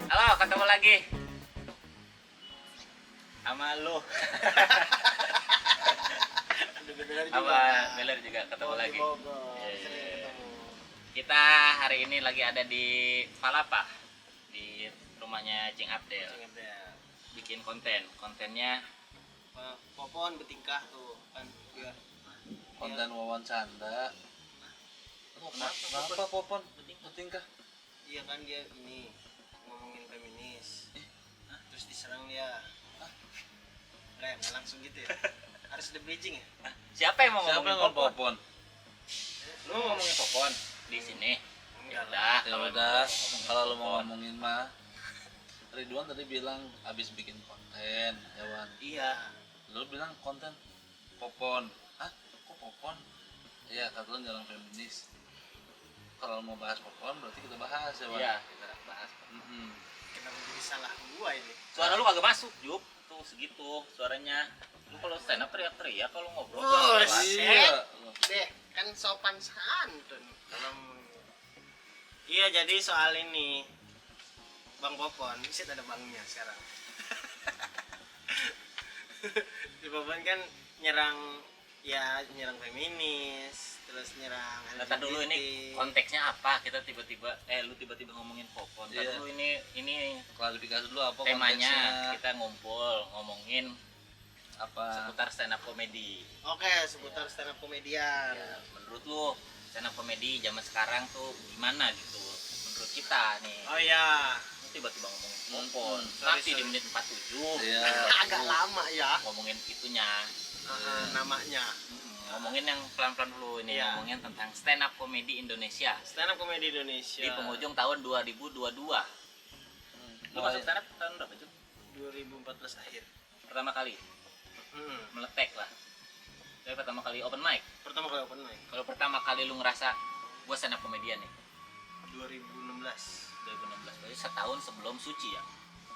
Halo, ketemu lagi sama lu. Sama Beler juga ketemu lagi. Kita hari ini lagi ada di Palapa, di rumahnya Cing Abdel. Bikin kontennya Popon bertingkah tuh kan dia. Konten Wawan Canda. Kenapa Popon bertingkah? Iya kan dia ini ngomongin feminis. Terus diserang dia. Nggak langsung gitu ya. Harus ada bridging ya. Siapa yang mau ngomongin Popon? Popon? Lu ngomongin Popon di sini. Ya Enggak udah, Ya udah, kalau lu mau ngomongin mah Ridwan tadi bilang abis bikin konten, ya Wan. Iya. Lu bilang konten Popon. Hah? Kok Popon? Iya, kata lu jarang feminis. Kalau mau bahas Popon berarti kita bahas ya Wan. Iya, kita bahas. Kenapa jadi salah gua ini? Suara lu kagak masuk, Jup. Tuh segitu suaranya. Lu kalau stand up teriak-teriak, kalau ngobrol Oh, pelan-pelan. Iya. Deh, kan sopan santun. Iya, jadi soal ini Bang Popon, bisa ada bangnya sekarang. Di Popon kan nyerang feminis, terus nyerang Nah, dulu ini konteksnya apa? Kita tiba-tiba lu tiba-tiba ngomongin Popon. Iya. Dulu ini Klarifikasi dulu apa temanya konteksnya, kita ngumpul ngomongin apa? seputar stand up comedy. Oke, seputar stand up komedian. Ya, menurut lu stand up comedy zaman sekarang tuh gimana gitu? Menurut kita nih. Oh iya, Lu tiba-tiba ngomongin Popon. Sorry, Nanti di sorry. menit 47 Iya. agak lama ya ngomongin itunya. namanya. Ngomongin yang pelan-pelan dulu ini, Iya. ngomongin tentang stand up comedy Indonesia Stand up komedi Indonesia. di penghujung tahun 2022. Lu masuk stand up tahun berapa, Cuk? 2014 akhir. Pertama kali meletek lah. Jadi pertama kali open mic. Pertama kali open mic Kalau pertama kali lu ngerasa gua stand up komedian nih, 2016. 2016, berarti setahun sebelum Suci ya.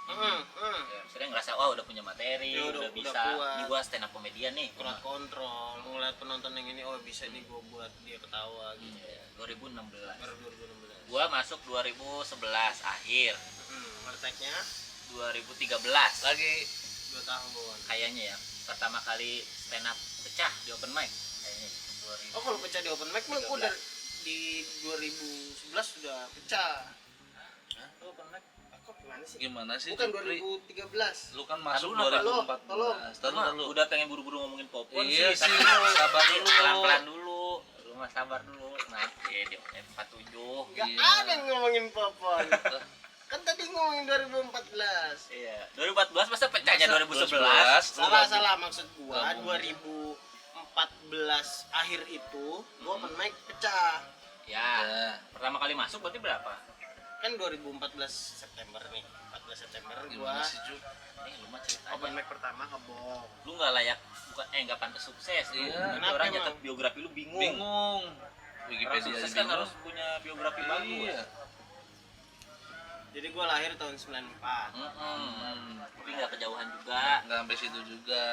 Hmm. Ya, saya ngerasa wah udah punya materi, Ya, udah udah bisa. kuat. Ini gua stand up komedian nih. Kurang kontrol, ngeliat penonton yang ini, oh bisa nih gue buat dia ketawa gitu. Ya, 2016. Baru 2016. Gua masuk 2011 akhir. Meletaknya 2013 Lagi 2 tahun. kayaknya ya. Pertama kali stand up pecah di open mic kayaknya. 2000. Oh kalau pecah di open mic mah gue 13. di 2011 sudah pecah. Lu open mic? Kok gimana sih? gimana sih? Bukan Jupri? 2013. Lu kan masuk Aduh, kenapa? 2014. Tolong. Tolong lu. Udah pengen buru-buru ngomongin Popon Iya sih, sih, tapi sabar dulu. pelan-pelan dulu. Lu mah sabar dulu. Nanti di 47. Enggak Iya. ada yang ngomongin Popon. Kan tadi ngomongin 2014. Iya. 2014 masa pecahnya Masa 2011? Salah maksud gua Nggak mungkin. 2014 akhir itu gua open mic pecah. Ya. Ya. Pertama kali masuk berarti berapa? Kan 2014 September nih. 14 September Gimana gua sih, Ju? Lu mah ceritanya. open mic pertama ngebom. Lu nggak layak, bukan nggak pantas sukses. Lu. Iya. Nanti Kenapa orang emang? nyatet biografi lu bingung. Bingung. Orang Wikipedia sukses aja kan bingung. harus punya biografi bagus. Iya. Jadi gua lahir tahun 94. Tapi nggak kejauhan juga. Nggak sampai situ juga.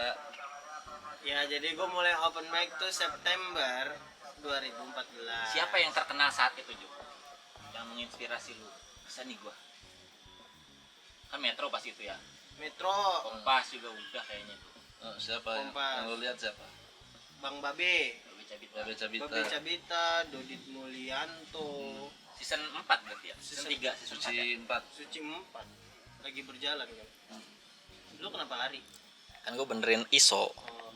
Ya jadi gua mulai open mic tuh September 2014. Siapa yang terkenal saat itu, Ju? Yang menginspirasi lu? Bisa nih gua. Kan Metro pas itu ya. Metro, Kompas juga udah kayaknya tuh. Siapa yang Kompas. lu lihat siapa? Bang Babe, Babe Cabita. Babe Cabita. Babe Cabita, Dodit Mulyanto, Season 4 berarti ya? Season 3, season 4 ya? Suci 4. Suci 4 lagi berjalan kan. Lu kenapa lari? Kan gua benerin ISO. Oh,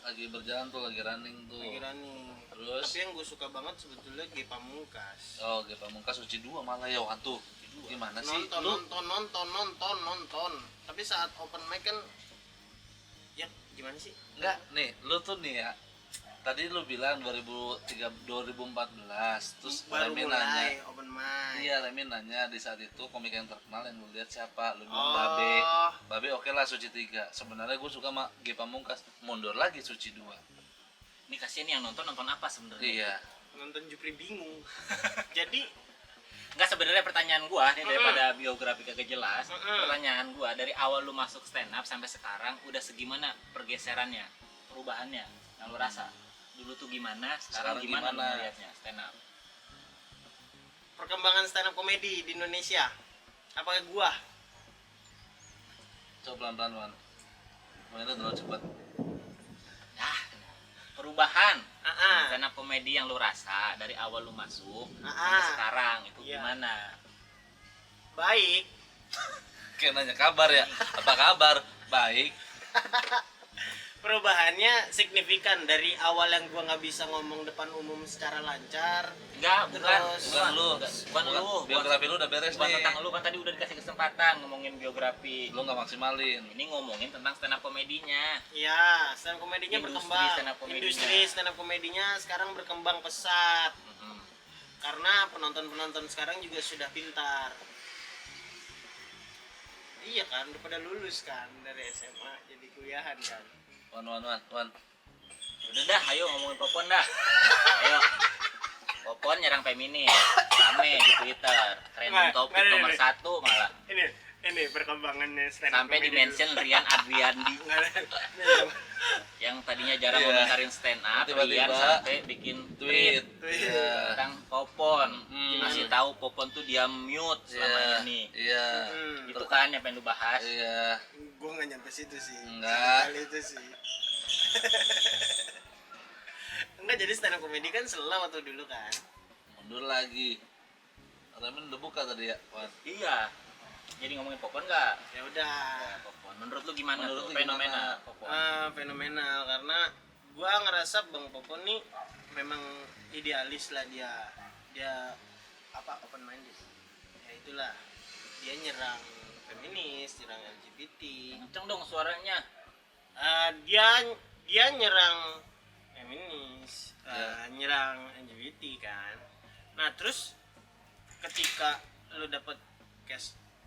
Lagi berjalan tuh, lagi running tuh. lagi running. Terus? Tapi yang gue suka banget sebetulnya G Pamungkas. Oh, Ge Pamungkas Suci 2 malah ya Wantu. Gimana sih? Nonton, Lu nonton. Tapi saat open mic kan, ya gimana sih? enggak nih, lu tuh nih ya. Tadi lu bilang 2014, terus Baru Remi mulai nanya. open mic. Iya, Remi nanya di saat itu komik yang terkenal yang lu lihat siapa? Lu bilang Oh. Babe. Babe oke lah Suci 3. Sebenarnya gue suka sama Ge Pamungkas. Mundur lagi Suci 2. Ini kasihan yang nonton apa sebenarnya? Iya. Nonton Jupri bingung. Jadi Enggak, sebenarnya pertanyaan gua nih daripada biografi kagak jelas. Mm-mm. Pertanyaan gua dari awal lu masuk stand up sampai sekarang udah segimana pergeserannya, perubahannya yang lu rasa? dulu tuh gimana, Sekarang sekarang gimana lu gimana? melihatnya stand up? Perkembangan stand up komedi di Indonesia. Apakah gua? Coba pelan-pelan Wan. Mainnya terlalu cepat. Nah, perubahan Ah, stand up komedi yang lu rasa dari awal lu masuk Ah, sampai ah. sekarang itu Iya. gimana? baik. Kayak nanya kabar ya. Apa kabar? Baik. Perubahannya signifikan dari awal yang gua nggak bisa ngomong depan umum secara lancar. Enggak, bukan. Terus, Bukan lu. Bukan lu. Biografi lu udah beres Bukan nih. tentang lu, kan tadi udah dikasih kesempatan ngomongin biografi. Lu nggak maksimalin. Ini ngomongin tentang stand up komedinya. Ya, stand up komedinya Industri berkembang. stand up komedinya. Industri stand up komedinya sekarang berkembang pesat Mm-mm. karena penonton-penonton sekarang juga sudah pintar. Iya kan, udah pada lulus kan dari SMA jadi kuliahan kan. Wan. Udah dah, ayo ngomongin Popon dah. Ayo. Popon nyerang feminis. Rame di Twitter. Trending topik Nggak, nomor 1 malah. Ini perkembangannya stand up Sampai comedy di-mention Rian Adriandi dulu. Nggak, yang tadinya jarang Iya. komentarin stand up, Tiba-tiba Rian sampai bikin tweet Tweet. Iya. tentang Popon. Mm. Ngasih tahu Popon tuh dia mute selama Iya. ini. Iya. Itu kan yang pengen lu bahas. Iya. Gue nggak nyampe situ sih. Enggak. Kali itu sih. Enggak, jadi stand up comedy kan selalu waktu dulu kan. Mundur lagi. Remen udah buka tadi ya, Wan. Iya. Jadi ngomongin Popon enggak? Ya udah. Popon. Menurut lu gimana Menurut tuh lu gimana? fenomena Popon? Fenomenal karena gua ngerasa Bang Popon nih memang idealis lah dia apa open minded ya itulah dia nyerang feminis, nyerang LGBT. Kenceng dong suaranya. Dia nyerang feminis, Ya. nyerang LGBT kan. Nah terus ketika lu dapet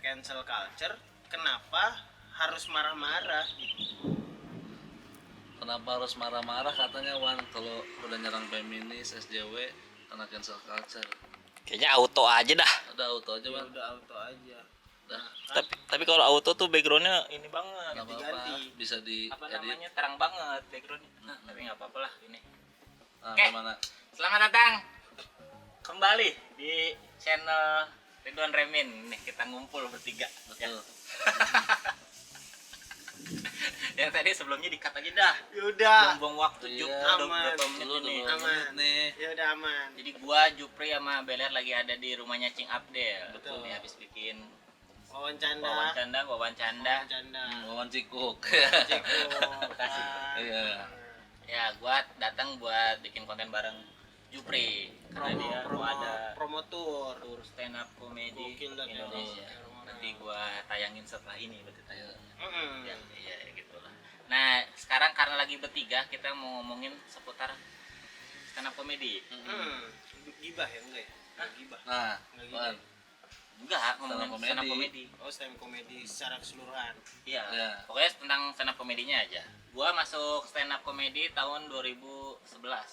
cancel culture, kenapa harus marah-marah gitu? Kenapa harus marah-marah katanya Wan kalau udah nyerang feminis, SJW, kena cancel culture. Kayaknya auto aja dah. Ada auto aja Ya Wan. udah auto aja. Udah. Tapi kalau auto tuh backgroundnya ini banget. Nggak apa-apa. ganti. Bisa di Apa edit. namanya, terang banget backgroundnya. Nah, tapi nggak apa-apa lah ini. Nah, Oke. gimana? Selamat datang kembali di channel Ridwan Remin. Nih kita ngumpul bertiga. Ya. Betul. Yang tadi sebelumnya di-cut aja dah. Ya udah. Buang-buang waktu Iya. Jup. Aman. Udah berapa menit Lu ini. udah Aman. menit nih. Ya udah aman. Jadi gua Jupri sama Beler lagi ada di rumahnya Cing Abdel. Betul. Nih habis bikin Wawan canda. wawan canda. Wawan canda. Wawan Cikuk. Ceko. Bekasi. Iya. Ya, gua datang buat bikin konten bareng Jupri karena dia mau ada promo tour. tour stand up comedy Gokil dah, Indonesia. Del. Nanti gua tayangin setelah ini berarti Ayo. ya, iya gitu lah. Nah, sekarang karena lagi bertiga kita mau ngomongin seputar stand up comedy. Gibah ya enggak ya? Nggak gibah. Nah, Nggak gitu Wan. ya? Enggak, ngomongin Stand up stand up comedy. comedy. Oh, stand up comedy secara keseluruhan. Iya. Iya. Pokoknya tentang stand up komedinya aja. Gua masuk stand up comedy tahun 2011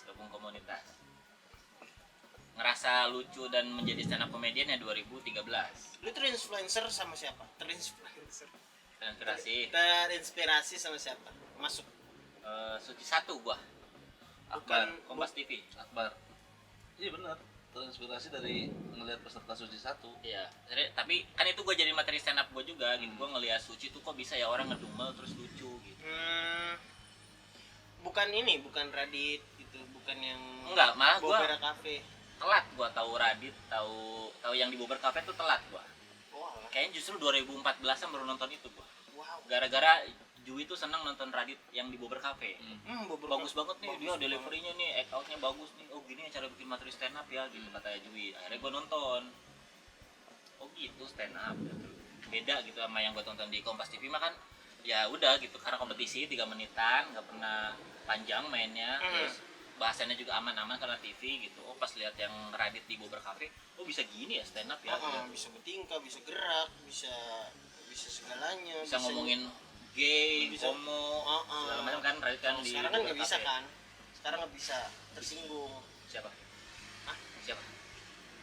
gabung komunitas. Ngerasa lucu dan menjadi stand up comedian ya 2013. Lu terinfluencer sama siapa? Terinfluencer. Terinspirasi Terinspirasi sama siapa? Masuk. Suci satu gua. Akbar. Kompas TV. Akbar. Iya benar. Terinspirasi dari ngelihat peserta Suci 1. Iya. Tapi kan itu gua jadi materi stand up gua juga gitu. Gua ngeliat Suci tuh kok bisa ya orang ngedumel terus lucu gitu. Bukan ini, bukan Radit gitu, bukan yang Enggak, malah gua Bobera Cafe. telat gua tahu Radit, tahu yang di Bobber Cafe tuh telat gua. Wah, Kayaknya justru 2014-an baru nonton itu gua. wow. Gara-gara Jui tuh senang nonton Radit yang di Bobber Cafe. Bobera Bagus banget nih bagus dia banget. deliverynya nih, act outnya bagus nih. Oh gini cara bikin materi stand up ya gitu kata Jui. Akhirnya gue nonton. Oh gitu stand up gitu. Beda gitu sama yang gue tonton di Kompas TV mah kan ya udah gitu karena kompetisi 3 menitan nggak pernah panjang mainnya. Terus bahasannya juga aman-aman karena TV gitu. Oh pas lihat yang Radit di Bobber Cafe, oh bisa gini ya stand up ya. Gitu. Bisa bertingkah, bisa gerak, bisa segalanya. Bisa ngomongin gay, bisa- homo, Uh-uh. segala macam kan Radit kan di Sekarang kan nggak Bobber bisa Cafe. kan? Sekarang nggak bisa, tersinggung. Siapa? Hah? Siapa?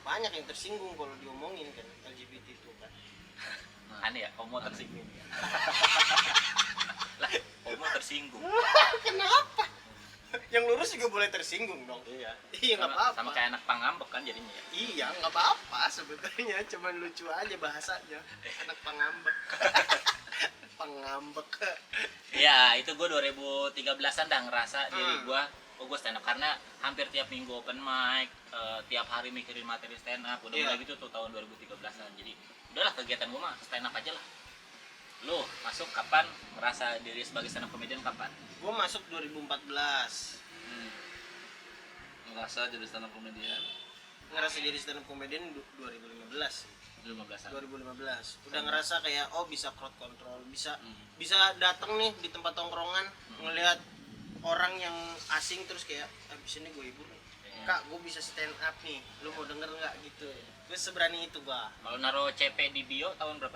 Banyak yang tersinggung kalau diomongin kan LGBT itu kan. Aneh ya, homo tersinggung ya. Lah, homo tersinggung. Kenapa? Yang lurus juga boleh tersinggung dong. Iya. Iya nggak apa-apa. Sama kayak anak pangambek kan jadinya ya. Iya nggak apa-apa sebetulnya, cuman lucu aja bahasanya. Anak pangambek. Pangambek. Iya, itu gue 2013-an dah ngerasa diri gue, gue stand up karena hampir tiap minggu open mic, tiap hari mikirin materi stand up. Udah mulai gitu tuh tahun 2013-an. Jadi udahlah kegiatan gue mah stand up aja lah. Lu masuk kapan, merasa diri sebagai stand up comedian kapan? Gue masuk 2014. Ngerasa jadi stand up comedian Ngerasa jadi stand up comedian 2015. 2015-an. 2015 udah ngerasa kayak bisa crowd control, bisa datang nih di tempat tongkrongan ngelihat orang yang asing terus kayak abis ini gue hibur nih, kak gue bisa stand up nih, lu mau denger nggak gitu. Gue seberani itu gua. Kalau naruh CP di bio tahun berapa?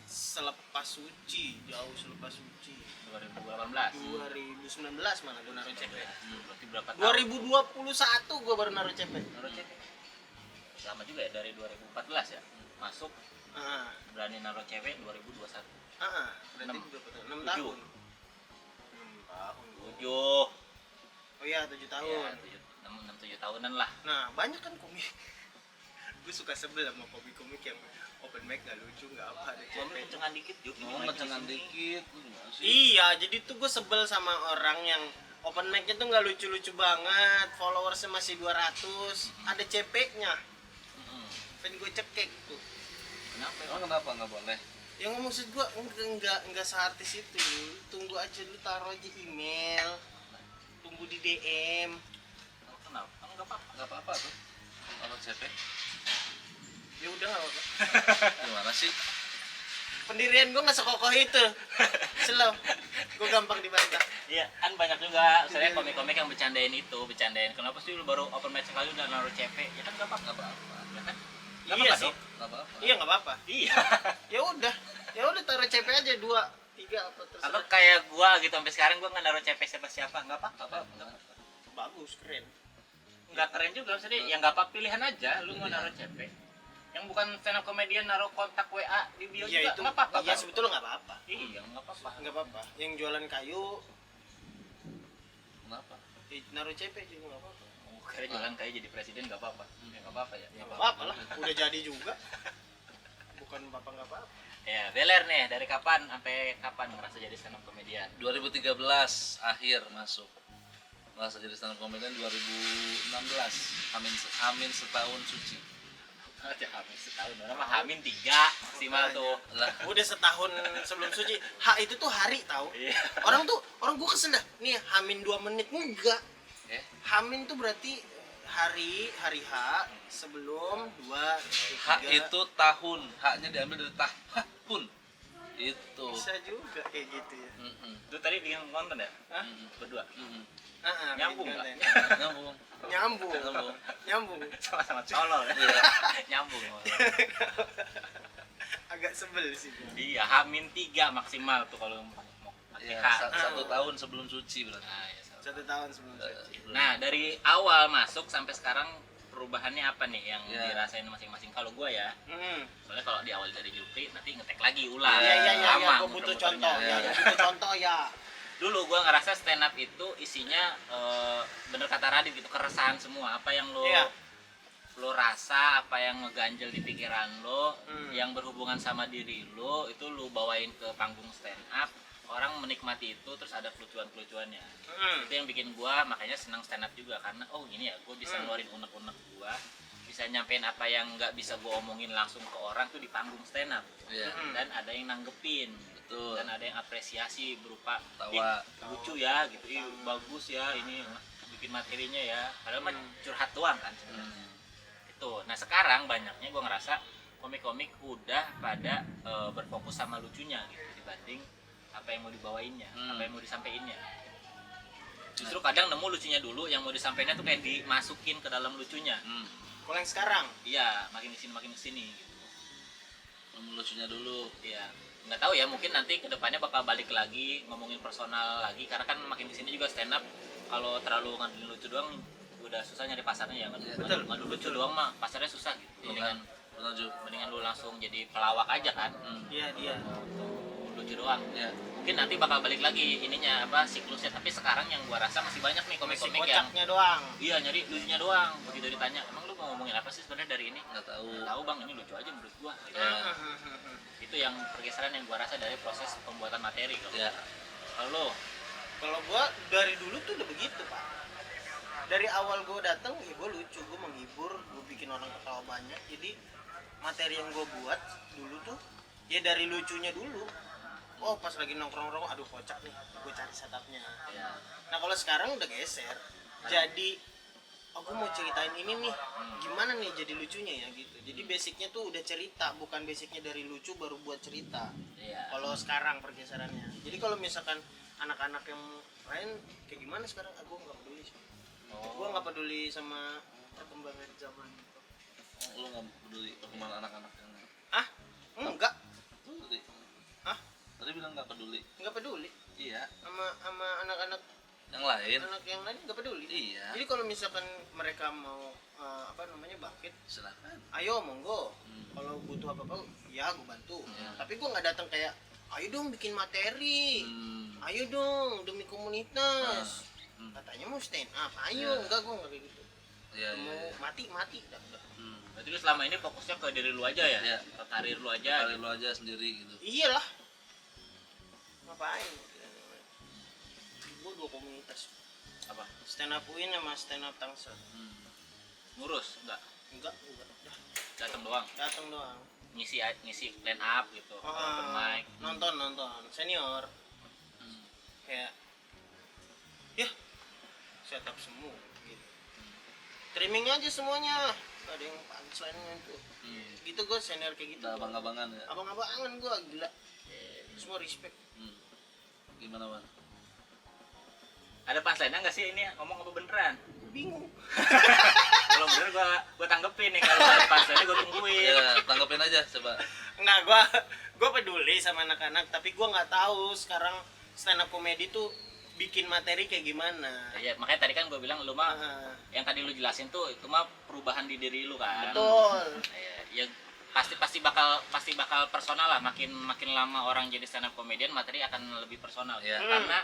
Selepas suci, jauh selepas suci 2018. 2019 malah gue naruh CP. Berarti berapa tahun? 2021 gue baru naruh CP. Naruh CP. Lama juga ya, dari 2014 ya. Masuk berani naruh CP 2021. Berarti 6 tahun. 6 tahun. 7. Oh iya 7 tahun. Ya, 6-7 tahunan lah. Nah banyak kan komik. Gue suka sebel sama komik-komik yang open mic gak lucu, gak apa ada Ngomong CP. kencengan dikit juga. kencengan dikit lu gimana sih? Iya, jadi tuh gue sebel sama orang yang open mic-nya tuh gak lucu-lucu banget, followersnya masih 200, ada CP-nya. Pengen gue cekek tuh. Kenapa? Emang kenapa nggak boleh? Yang maksud gue enggak seartis itu. Tunggu aja lu, taruh aja email. Tunggu di DM. Kenapa? Enggak apa-apa. Nggak apa-apa tuh kalau CP. Ya udah enggak apa-apa. Gimana sih? Pendirian gue nggak sekokoh itu. Slow. Gue gampang dibantah. Iya, kan banyak juga saya komik-komik yang bercandain kenapa sih lu baru open mic sekali udah naruh CP? Ya kan enggak apa-apa. Nggak apa-apa. Ya kan? Iya Nggak apa-apa sih. dong. Nggak apa-apa. Iya nggak apa-apa. Iya. Ya udah taruh CP aja 2, 3 apa Atau terserah. kayak gua gitu sampai sekarang gua nggak naruh CP siapa-siapa, enggak apa-apa. Nggak apa-apa. Bagus, keren. Enggak keren juga maksudnya, ya enggak apa pilihan aja lu mau naruh CP. Yang bukan stand up comedian naruh kontak WA di bio Iya juga itu. enggak apa-apa. Iya sebetulnya nggak apa-apa. Iya, enggak apa-apa. Nggak apa-apa. Yang jualan kayu Kenapa? naruh CP juga nggak apa-apa. Kira jualan kayak jadi presiden enggak apa-apa. Ya enggak apa-apa ya. Nggak apa-apa lah. Udah jadi juga. Bukan apa nggak apa-apa. Ya, Beler nih, dari kapan sampai kapan ngerasa jadi stand up comedian? 2013 akhir masuk. Ngerasa jadi stand up comedian 2016. Amin setahun suci. Aja Hamin setahun, orang mah Hamin 3 maksimal tuh. Lah, Udah setahun sebelum suci. Itu tuh hari tahu. Iya. Orang gue kesel dah. Nih Hamin 2 menit enggak. Hamin tuh berarti hari H sebelum 2 H itu tahun, H-nya diambil dari tahun. Itu. bisa juga kayak gitu ya. Itu tadi bikin konten ya? Hah? Berdua. Nyambung Nyambung nggak? Nyambung. Nyambung. Nyambung. Nyambung. Sama-sama colol ya? Iya. Nyambung. Agak sebel sih gua. Iya, Hamin 3 maksimal tuh kalau mau pakai Iya, H. satu tahun sebelum suci berarti. Nah, ya, sama. 1 tahun sebelum suci. Nah, dari awal masuk sampai sekarang perubahannya apa nih yang Iya. dirasain masing-masing? Kalau gua ya, Hmm. soalnya kalau di awal dari Jupri nanti ngetek lagi ulang. Iya, Lama gue butuh muter-muternya. contoh. Ya, butuh contoh ya. Dulu gua ngerasa stand up itu isinya bener kata Radit gitu, keresahan semua. Apa yang lo Iya. lo rasa, apa yang ngeganjel di pikiran lo, yang berhubungan sama diri lo, itu lo bawain ke panggung stand up. Orang menikmati itu, terus ada kelucuan-kelucuannya. Itu yang bikin gua makanya senang stand up juga, karena oh gini ya, gua bisa ngeluarin unek-unek gua, bisa nyampein apa yang nggak bisa gua omongin langsung ke orang tuh di panggung stand up. Iya. Dan ada yang nanggepin, Betul. dan ada yang apresiasi berupa Tawa. "Ih, lucu ya gitu, ih bagus ya ini bikin materinya ya", padahal mah curhat doang kan sebenarnya. Itu. Nah sekarang banyaknya gua ngerasa komik-komik udah pada berfokus sama lucunya gitu dibanding apa yang mau dibawainnya, apa yang mau disampeinnya. Justru kadang nemu lucunya dulu, yang mau disampaikannya tuh kayak dimasukin ke dalam lucunya. Kalau yang sekarang, Iya, makin kesini gitu. Lucunya dulu. Iya, nggak tahu ya, mungkin nanti kedepannya bakal balik lagi ngomongin personal lagi, karena kan makin kesini juga stand up kalau terlalu ngandelin lucu doang udah susah nyari pasarnya ya. Ngadu lucu doang mah pasarnya susah gitu. Mendingan lu langsung jadi pelawak aja kan. iya dia. Untuk lucu doang. Ya. mungkin nanti bakal balik lagi ininya apa siklusnya, tapi sekarang yang gua rasa masih banyak nih Masih komik-komik yang kocaknya doang. iya nyari lucunya doang. Begitu ditanya emang lu mau ngomongin apa sih sebenarnya dari ini, nggak tahu. nggak tahu bang, ini lucu aja menurut gua gitu. Ya. Itu yang pergeseran yang gua rasa dari proses pembuatan materi kalau Ya. Kalau Kalau gua dari dulu tuh udah begitu, Pak. Dari awal gua datang, ya gua lucu, gua menghibur, gua bikin orang ketawa banyak. Jadi materi yang gua buat dulu tuh ya dari lucunya dulu. Oh, pas lagi nongkrong-nongkrong, aduh kocak nih, gua cari setupnya. ya Nah, kalau sekarang udah geser. Jadi aku mau ceritain ini nih, gimana nih jadi lucunya ya gitu. Jadi basicnya tuh udah cerita, bukan basicnya dari lucu baru buat cerita. iya Kalau sekarang pergeserannya. Jadi kalau misalkan anak-anak yang lain kayak gimana sekarang, aku nggak peduli sih. Gue nggak peduli sama perkembangan zaman itu. Lu nggak peduli perkembangan anak-anak yang Ah, enggak, peduli. ah, Tadi bilang nggak peduli. nggak peduli Iya. sama anak-anak Yang lain. anak yang lain nggak peduli. Iya. Jadi kalau misalkan mereka mau apa namanya bangkit, Silakan. ayo monggo. Kalau butuh apa-apa, ya gue bantu. Ya. Tapi gue nggak datang kayak, ayo dong bikin materi, Hmm. ayo dong demi komunitas. Hmm. Katanya mau stand up, ayo Ya. enggak, gue nggak kayak gitu. Iya, iya, Mau iya. mati dah, udah. berarti lu selama ini fokusnya ke diri lu aja ya, Iya. ke karir lu aja Kali lu aja sendiri gitu. Iyalah, ngapain? Gue dua komunitas, apa stand up UIN sama stand up Tangsel. ngurus enggak Enggak, dah datang doang datang doang. ngisi line up gitu open mic Nonton senior kayak ya setup semua gitu. Streaming aja semuanya, gak ada yang punchline-nya itu. Gitu gue senior kayak gitu. Udah abang-abangan ya. Abang-abangan gue gila. Semua respect. Gimana, Bang? ada punchline nggak sih ini ngomong apa beneran Bingung. kalau bener gua tanggepin nih, kalau ada punchline gua tungguin Ya, tanggapin aja coba. Enggak, gue peduli sama anak-anak, tapi gue nggak tahu sekarang stand up comedy tuh bikin materi kayak gimana. ya makanya tadi kan gua bilang lu mah Ah, yang tadi lu jelasin tuh itu mah perubahan di diri lu kan. betul. Ya pasti bakal personal lah, makin lama orang jadi stand up comedian materi akan lebih personal Iya. karena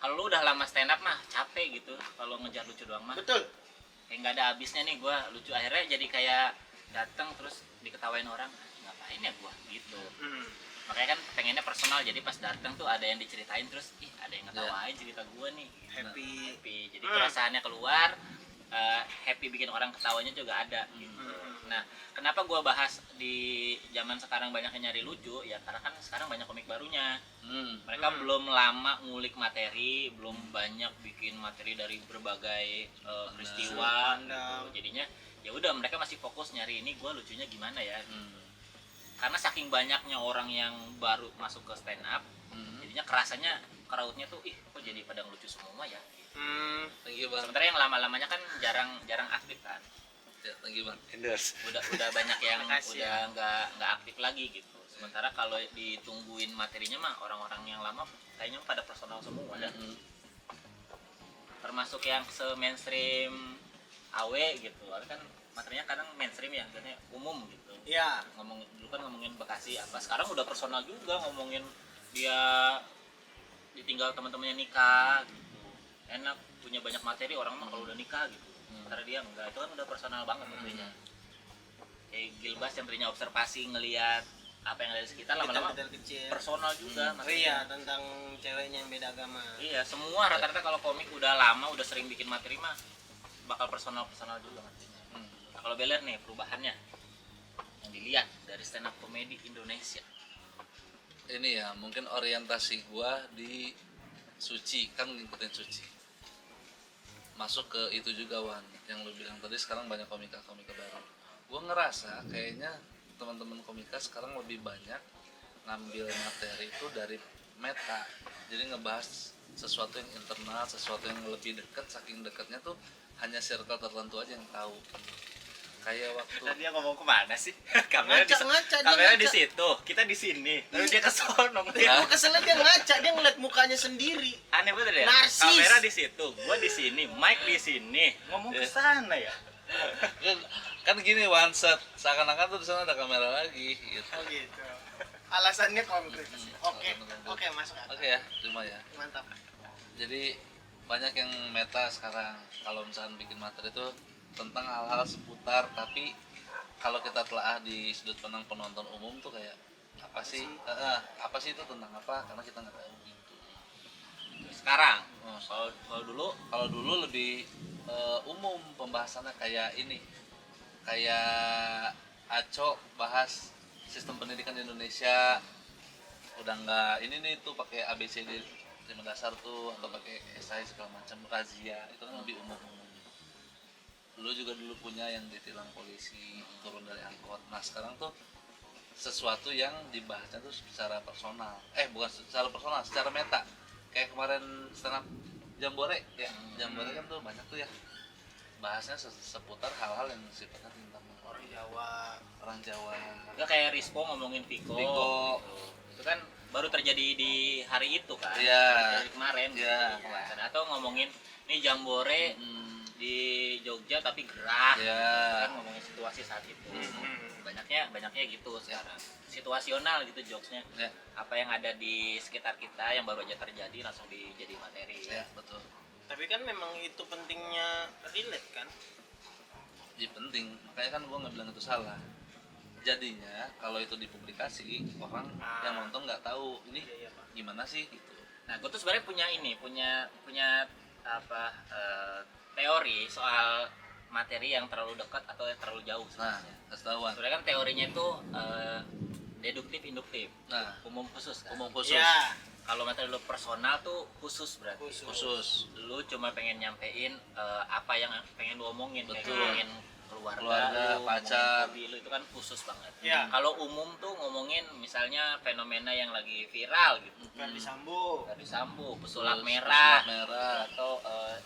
kalau lu udah lama stand up mah capek gitu kalau ngejar lucu doang mah Betul. kayak nggak ada habisnya nih. Gua lucu akhirnya jadi kayak datang terus diketawain orang, ngapain ya gua gitu. Makanya kan pengennya personal, jadi pas datang tuh ada yang diceritain terus ih ada yang ngetawain cerita gua nih, happy. Jadi perasaannya keluar, happy bikin orang ketawanya juga ada gitu. Nah, kenapa gua bahas di zaman sekarang banyak yang nyari lucu ya karena kan sekarang banyak komik barunya. Mereka belum lama ngulik materi, belum banyak bikin materi dari berbagai peristiwa gitu. Jadinya ya udah mereka masih fokus nyari ini gua lucunya gimana ya. Karena saking banyaknya orang yang baru masuk ke stand up, jadinya kerasanya crowdnya tuh ih kok jadi pada ngelucu semua ya. Thank you, Bang. Sementara yang lama-lamanya kan jarang aktif kan. Ya, thank you, Bang. Endorse. Udah banyak yang Makasih udah nggak aktif lagi gitu. Sementara kalau ditungguin materinya mah orang-orang yang lama kayaknya pada personal semua dah. Termasuk yang se-mainstream AW gitu. Kan materinya kadang mainstream ya, katanya umum gitu. Iya. Dulu kan ngomongin Bekasi apa, sekarang udah personal juga, ngomongin dia ditinggal teman-temannya nikah gitu. Enak punya banyak materi orang mah kalau udah nikah gitu. Karena dia enggak, itu kan udah personal banget materinya. Kayak Gilbas yang tadinya observasi ngelihat apa yang ada di sekitar, lama-lama Detail kecil. personal juga Oh materinya. iya, tentang ceweknya yang beda agama. Iya, semua rata-rata kalau komik udah lama, udah sering bikin materi mah bakal personal juga materinya. Nah, kalau Beler nih perubahannya yang dilihat dari stand up comedy Indonesia. Ini ya, mungkin orientasi gua di Suci, kan ngikutin Suci. Masuk ke itu juga, Wan, yang lu bilang tadi, sekarang banyak komika-komika baru. Gua ngerasa kayaknya teman-teman komika sekarang lebih banyak ngambil materi itu dari meta. Jadi ngebahas sesuatu yang internal, sesuatu yang lebih dekat, saking dekatnya tuh hanya circle tertentu aja yang tahu. Kayak waktu Tadi dia ngomong kemana sih? Kamera Ngaca, kamera dia di ngaca. situ, kita di sini. Lalu dia ke sono. Gue keselnya dia ngaca, dia ngeliat mukanya sendiri. Aneh bener ya? Narsis. Kamera di situ, gua di sini, mic di sini. Ngomong ke sana ya. kan gini, one set seakan-akan tuh di sana ada kamera lagi gitu. Oh gitu. Alasannya konkret. Oke, Alasan oke konkret. masuk akal. Oke ya, terima ya. Mantap. Jadi banyak yang meta sekarang kalau misalkan bikin materi itu tentang hal-hal seputar, tapi kalau kita telah di sudut pandang penonton umum tuh kayak apa sih apa sih itu tentang apa, karena kita nggak tahu gitu. Sekarang Oh, kalau dulu lebih umum pembahasannya, kayak ini, kayak Aco bahas sistem pendidikan di Indonesia, udah nggak ini nih tuh pakai ABCD 5 dasar tuh, atau pakai esai segala macam, razia itu kan lebih umum-umum. Lu juga dulu punya yang ditilang polisi turun dari angkot. Nah sekarang tuh sesuatu yang dibahasnya tuh secara personal, bukan secara personal, secara meta. Kayak kemarin stand up Jambore ya, Jambore kan tuh banyak tuh ya bahasnya seputar hal-hal yang sifatnya tentang Orang Jawa. orang Jawa. nggak kayak Rispo ngomongin Viko. Viko. Itu kan baru terjadi di hari itu kan. Iya. Dari kemarin Iya. gitu, pembahasan. Atau ngomongin nih Jambore di Jogja tapi gerah. Ya. Kan ngomongin situasi saat itu. Hmm. Banyaknya gitu sekarang. Situasional gitu jokesnya. Ya, Apa yang ada di sekitar kita yang baru aja terjadi langsung dijadi materi. ya betul. Tapi kan memang itu pentingnya relate kan. Jadi penting, makanya kan gua nggak bilang itu salah. Jadinya kalau itu dipublikasi, orang yang nonton nggak tahu ini Iya, Pak. gimana sih gitu. Nah, gue tuh sebenarnya punya apa teori soal materi yang terlalu dekat atau yang terlalu jauh Nah, sebenarnya. kasih tahuan. Sebenarnya kan teorinya itu deduktif induktif, Nah, umum khusus kan. umum khusus. Ya, Kalau materi lu personal tuh khusus berarti. Khusus. Lu cuma pengen nyampein apa yang pengen lu omongin, kayak Betul. ngomongin keluarga, Keluarga, lu, pacar. ngomongin hobi lu, itu kan khusus banget. Ya. Kalau umum tuh ngomongin misalnya fenomena yang lagi viral gitu. Ferdi Sambo. Dari Sambo, pesulap Terus merah, pesulap merah. atau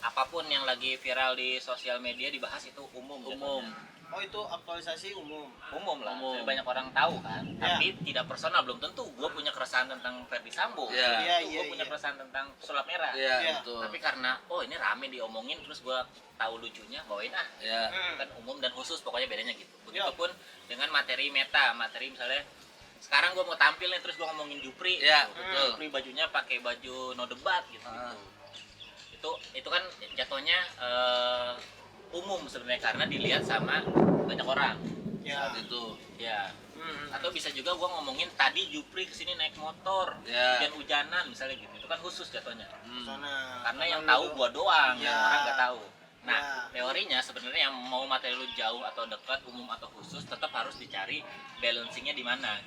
apapun yang lagi viral di sosial media dibahas itu umum. Umum. jatuhnya. Oh, itu aktualisasi umum. Umum lah, Umum. jadi banyak orang tahu kan. Ya. Tapi tidak personal, belum tentu gue punya keresahan tentang Ferdi Sambo. Ya. Iya, Gue iya, punya iya. keresahan tentang pesulap merah. Iya, Ya. betul. Tapi karena ini rame diomongin, terus gue tahu lucunya, bawain ah. Ya. Kan umum dan khusus, pokoknya bedanya gitu. Ya. Begitupun dengan materi meta, materi misalnya sekarang gue mau tampil nih, terus gue ngomongin Jupri. Ya, gitu. betul. Jupri bajunya pakai baju no debat gitu. Ah. Itu kan jatuhnya umum sebenarnya karena dilihat sama banyak orang. Ya. Saat itu. Ya. Hmm. Atau bisa juga gue ngomongin tadi Jupri kesini naik motor, Ya. hujan-hujanan misalnya gitu. Itu kan khusus jatuhnya. Sana. Karena yang Temen tahu lu. gua doang, Ya. yang orang nggak tahu. Nah, Ya. teorinya sebenarnya yang mau materi lu jauh atau dekat, umum atau khusus, tetap harus dicari balancingnya di mana.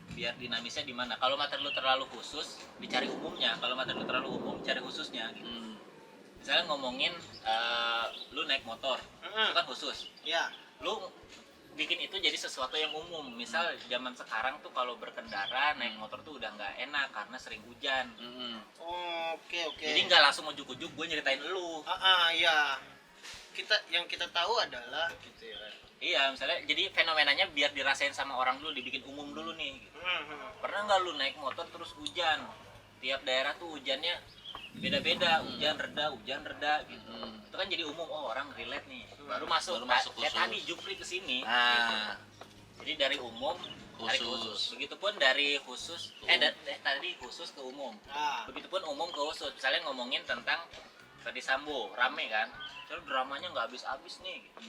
Biar dinamisnya di mana. Kalau materi lu terlalu khusus, dicari umumnya. Kalau materi lu terlalu umum, cari khususnya. Gitu. Misalnya ngomongin lu naik motor, itu kan khusus. Ya. Lu bikin itu jadi sesuatu yang umum. Misal zaman sekarang tuh kalau berkendara naik motor tuh udah nggak enak karena sering hujan. Oke, oke. Jadi nggak langsung ujuk-ujuk gue nyeritain lu. Ya. Yang kita tahu adalah gitu ya kan. Iya, misalnya jadi fenomenanya biar dirasain sama orang dulu, dibikin umum dulu nih. Gitu. Pernah nggak lu naik motor terus hujan? Tiap daerah tuh hujannya beda-beda, hujan reda gitu. Itu kan jadi umum, orang relate nih. Baru masuk kayak khusus. tadi Jupri kesini. Nah, Jadi dari umum tarik khusus. Begitupun dari khusus tadi khusus ke umum. Nah, Begitupun umum ke khusus. Misalnya ngomongin tentang Ferdi Sambo, rame kan? Terus dramanya nggak habis-habis nih. Gitu.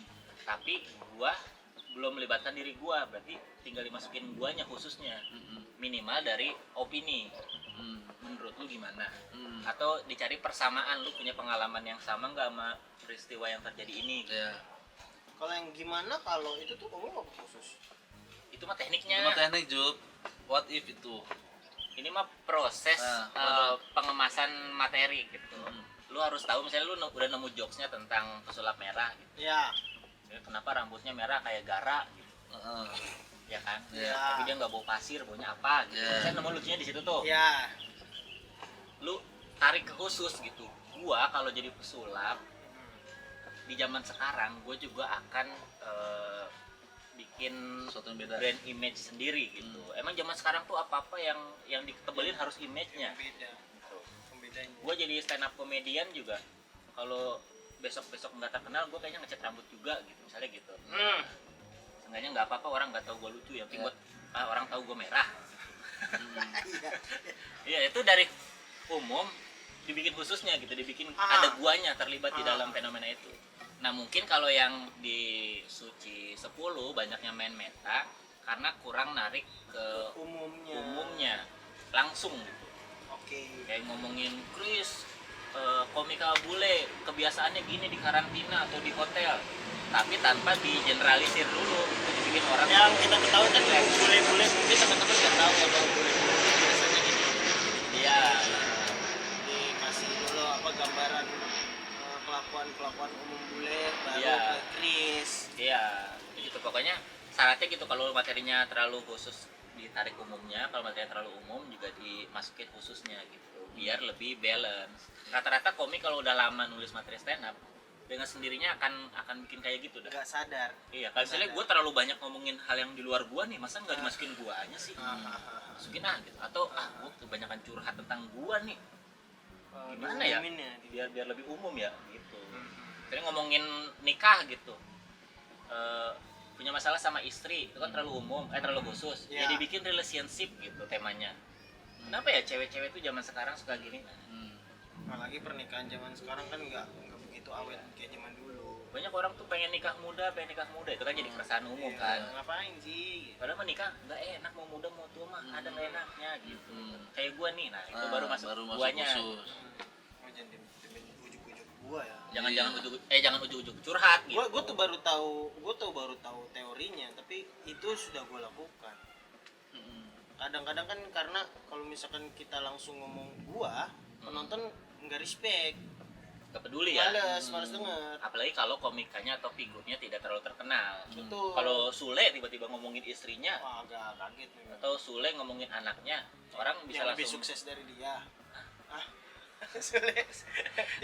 Tapi gua belum melibatkan diri gua, berarti tinggal dimasukin guanya khususnya. Minimal dari opini. Menurut lu gimana? Atau dicari persamaan, lu punya pengalaman yang sama nggak sama peristiwa yang terjadi ini? ya. kalau yang gimana kalau itu tuh umum apa khusus? Itu mah tekniknya. Cuma teknik Jup. What if itu? Ini mah proses Nah, pengemasan materi gitu. Lu harus tahu misalnya lu udah nemu jokesnya tentang pesulap merah gitu. Ya. Kenapa rambutnya merah kayak Gara gitu. Ya kan? Ya. Tapi dia nggak bau pasir, baunya apa gitu. Ya. Saya nemu lucunya di situ tuh. Ya. Lu tarik ke khusus gitu. Gua kalau jadi pesulap di zaman sekarang gue juga akan bikin Sesuatu yang beda. brand image sendiri gitu. Emang zaman sekarang tuh apa-apa yang ditebelin harus image-nya. Beda. Gitu. Pembedanya. Gue jadi stand up comedian juga kalau besok nggak terkenal gue kayaknya ngecat rambut juga gitu misalnya gitu. Seenggaknya nggak apa-apa orang nggak tahu gue lucu, yang penting Ya. gue orang tahu gue merah. Iya. Iya, itu dari umum dibikin khususnya gitu, dibikin ada guanya terlibat di dalam fenomena itu. Nah mungkin kalau yang di Suci 10 banyaknya main meta karena kurang narik ke umumnya langsung gitu. Oke. Kayak ngomongin Chris, komika bule kebiasaannya gini di karantina atau di hotel, tapi tanpa digeneralisir dulu, itu dibikin orang Yang kita ketahui kan bule-bule, mungkin teman-teman nggak tahu ya bahwa bule-bule itu biasanya gini. iya Dikasih dulu apa gambaran kelakuan umum bule, baru Iya. ke Chris. iya gitu. Pokoknya syaratnya gitu, kalau materinya terlalu khusus ditarik umumnya, kalau materinya terlalu umum juga dimasukin khususnya gitu, biar lebih balance. Rata-rata komik kalau udah lama nulis materi stand up dengan sendirinya akan bikin kayak gitu dah. Nggak sadar. Iya, kalau misalnya gue terlalu banyak ngomongin hal yang di luar gua nih, masa nggak dimasukin guanya sih? Masukin gitu. Atau gue kebanyakan curhat tentang gua nih. Gimana ya? Biar lebih umum ya gitu. Jadi ngomongin nikah gitu. Punya masalah sama istri, itu kan terlalu umum, terlalu khusus. Ya. Ya dibikin relationship gitu temanya. Kenapa ya cewek-cewek tuh zaman sekarang suka gini? Apalagi pernikahan zaman sekarang kan nggak begitu awet kayak zaman dulu. Banyak orang tuh pengen nikah muda, itu kan jadi keresahan umum kan. Ngapain sih? Padahal menikah nggak enak, mau muda mau tua mah ada nggak enaknya gitu. Kayak gua nih, nah itu baru masuk guanya. khusus. Oh, jangan ujuk-ujuk gua ya. Jangan ujuk-ujuk curhat gitu. Gua tuh baru tahu teorinya, tapi itu sudah gua lakukan. Kadang-kadang kan karena kalau misalkan kita langsung ngomong gua, penonton nggak respect, Gak peduli ya. males denger. Apalagi kalau komikanya atau figurnya tidak terlalu terkenal. Betul. Kalau Sule tiba-tiba ngomongin istrinya Wah, agak kaget memang. atau Sule ngomongin anaknya, orang bisa Yang lebih langsung sukses dari dia. Sule.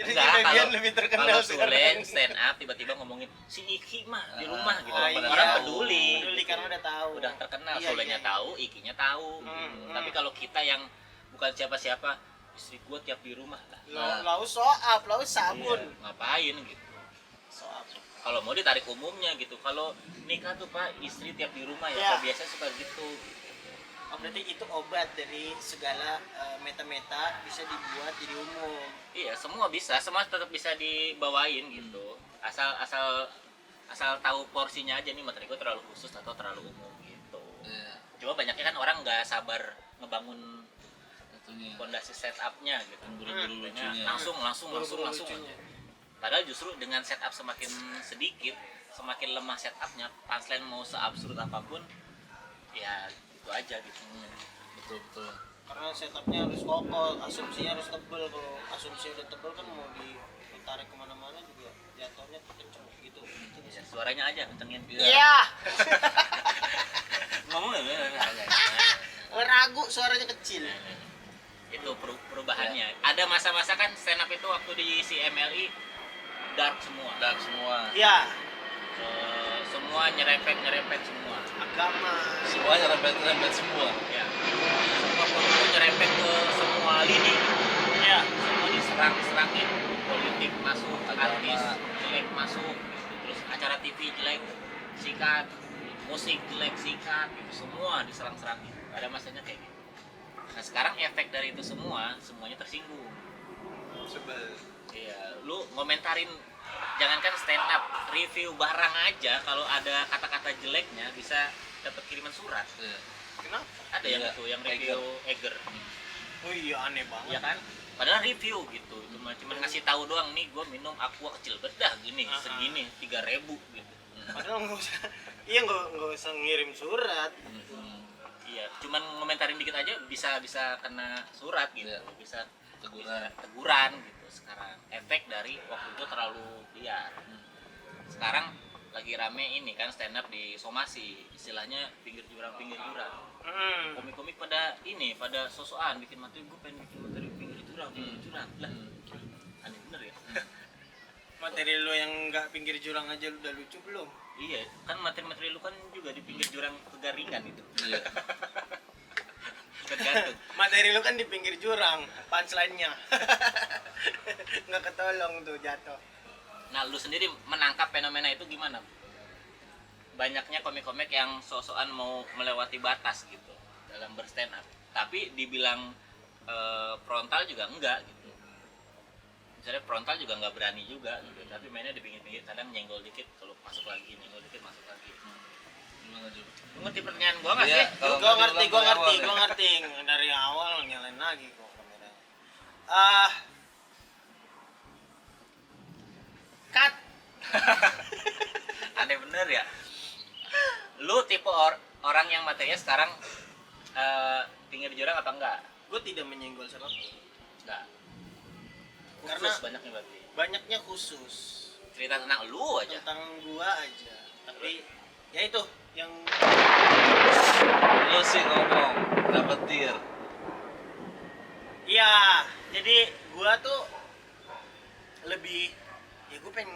Jadi Enggak, dia lebih terkenal kalau Sule sekarang. stand up tiba-tiba ngomongin si Iki mah di rumah gitu. iya. Orang peduli. Peduli karena udah tahu. Udah terkenal, Iya, Sulenya iya. tahu, Ikinya tahu. Gitu. Tapi kalau kita yang bukan siapa-siapa, istri gua tiap di rumah lah. Lau soap, lau sabun. Iya, ngapain gitu. Soap. Kalau mau ditarik umumnya gitu. Kalau nikah tuh Pak, istri tiap di rumah ya. Iya. Pak, biasanya suka gitu. Oh, berarti itu obat dari segala meta-meta bisa dibuat jadi umum. Iya, semua bisa, semua tetap bisa dibawain gitu. Asal tahu porsinya aja nih, materi gua terlalu khusus atau terlalu umum gitu. Iya, Cuma banyaknya kan orang nggak sabar ngebangun itunya. fondasi setupnya gitu. Buru-buru Makanya lucunya. langsung. Lucunya. Padahal justru dengan setup semakin sedikit, semakin lemah setupnya, punchline mau seabsurd apapun, ya itu aja gitu. Betul. Karena setupnya harus kokoh, asumsinya harus tebel. Kalau asumsi udah tebel kan mau ditarik kemana-mana juga jatuhnya kenceng gitu. Ya, suaranya aja kencengin. Iya. Ngomong Ragu suaranya kecil. itu perubahannya. Ada masa-masa kan stand up itu waktu di CMLI dark semua. Iya. Semua nyerempet semua. Agama. Semuanya rempet semua. Ya. Semua foto nyerempet ke semua lini. Iya. Semua diserang-serangin, politik masuk, Agama. artis jelek masuk, gitu. Terus acara TV jelek sikat, musik jelek sikat, gitu. Semua diserang-serangin. Ada masanya kayak gitu. Nah sekarang efek dari itu semuanya tersinggung. Sebel. Iya, lu ngomentarin, jangankan stand up, review barang aja kalau ada kata-kata jeleknya bisa dapat kiriman surat. Iya. Kenapa? Ada yang Iya, itu yang review Eger. Oh iya, aneh banget. Iya kan? Padahal review gitu, cuma ngasih tahu doang nih, gue minum aqua kecil bedah gini, segini 3.000 gitu. Padahal nggak usah. Iya, nggak usah ngirim surat. Iya, cuman ngomentarin dikit aja bisa kena surat gitu, Iya. bisa Teguran. teguran gitu. Sekarang efek dari waktu itu terlalu liar. Sekarang lagi rame ini kan stand up di somasi, istilahnya pinggir jurang. Komik-komik pada sosokan bikin materi, gue pengen bikin materi pinggir jurang lah. Aneh bener ya. Materi lu yang nggak pinggir jurang aja lu udah lucu belum? Iya, kan materi-materi lu kan juga di pinggir jurang kegaringan itu. Iya. Tergantung. Materi lu kan di pinggir jurang, punchline-nya. Nggak ketolong tuh jatuh. Nah, lu sendiri menangkap fenomena itu gimana? banyaknya komik-komik yang sok-sokan mau melewati batas gitu dalam berstand up. Tapi dibilang frontal juga enggak gitu. Misalnya frontal juga nggak berani juga gitu. Tapi mainnya di pinggir-pinggir, kadang nyenggol dikit, kalau masuk lagi, nyenggol dikit masuk lagi. Gimana juga? Lu ngerti pertanyaan gua nggak Iya, sih? kalau Gue nggak diulang dari awal ya. ngerti dari awal nyalain lagi kok kameranya. Cut. Aneh bener ya. Lu tipe orang yang materinya sekarang pinggir jurang apa enggak? Gue tidak menyenggol siapapun. Enggak. Karena Khusus banyaknya berarti. banyaknya khusus Cerita tentang lu aja. tentang gua aja. Tapi ya itu yang Lu sih ngomong dapat tir. iya, jadi gua tuh lebih ya gue pengen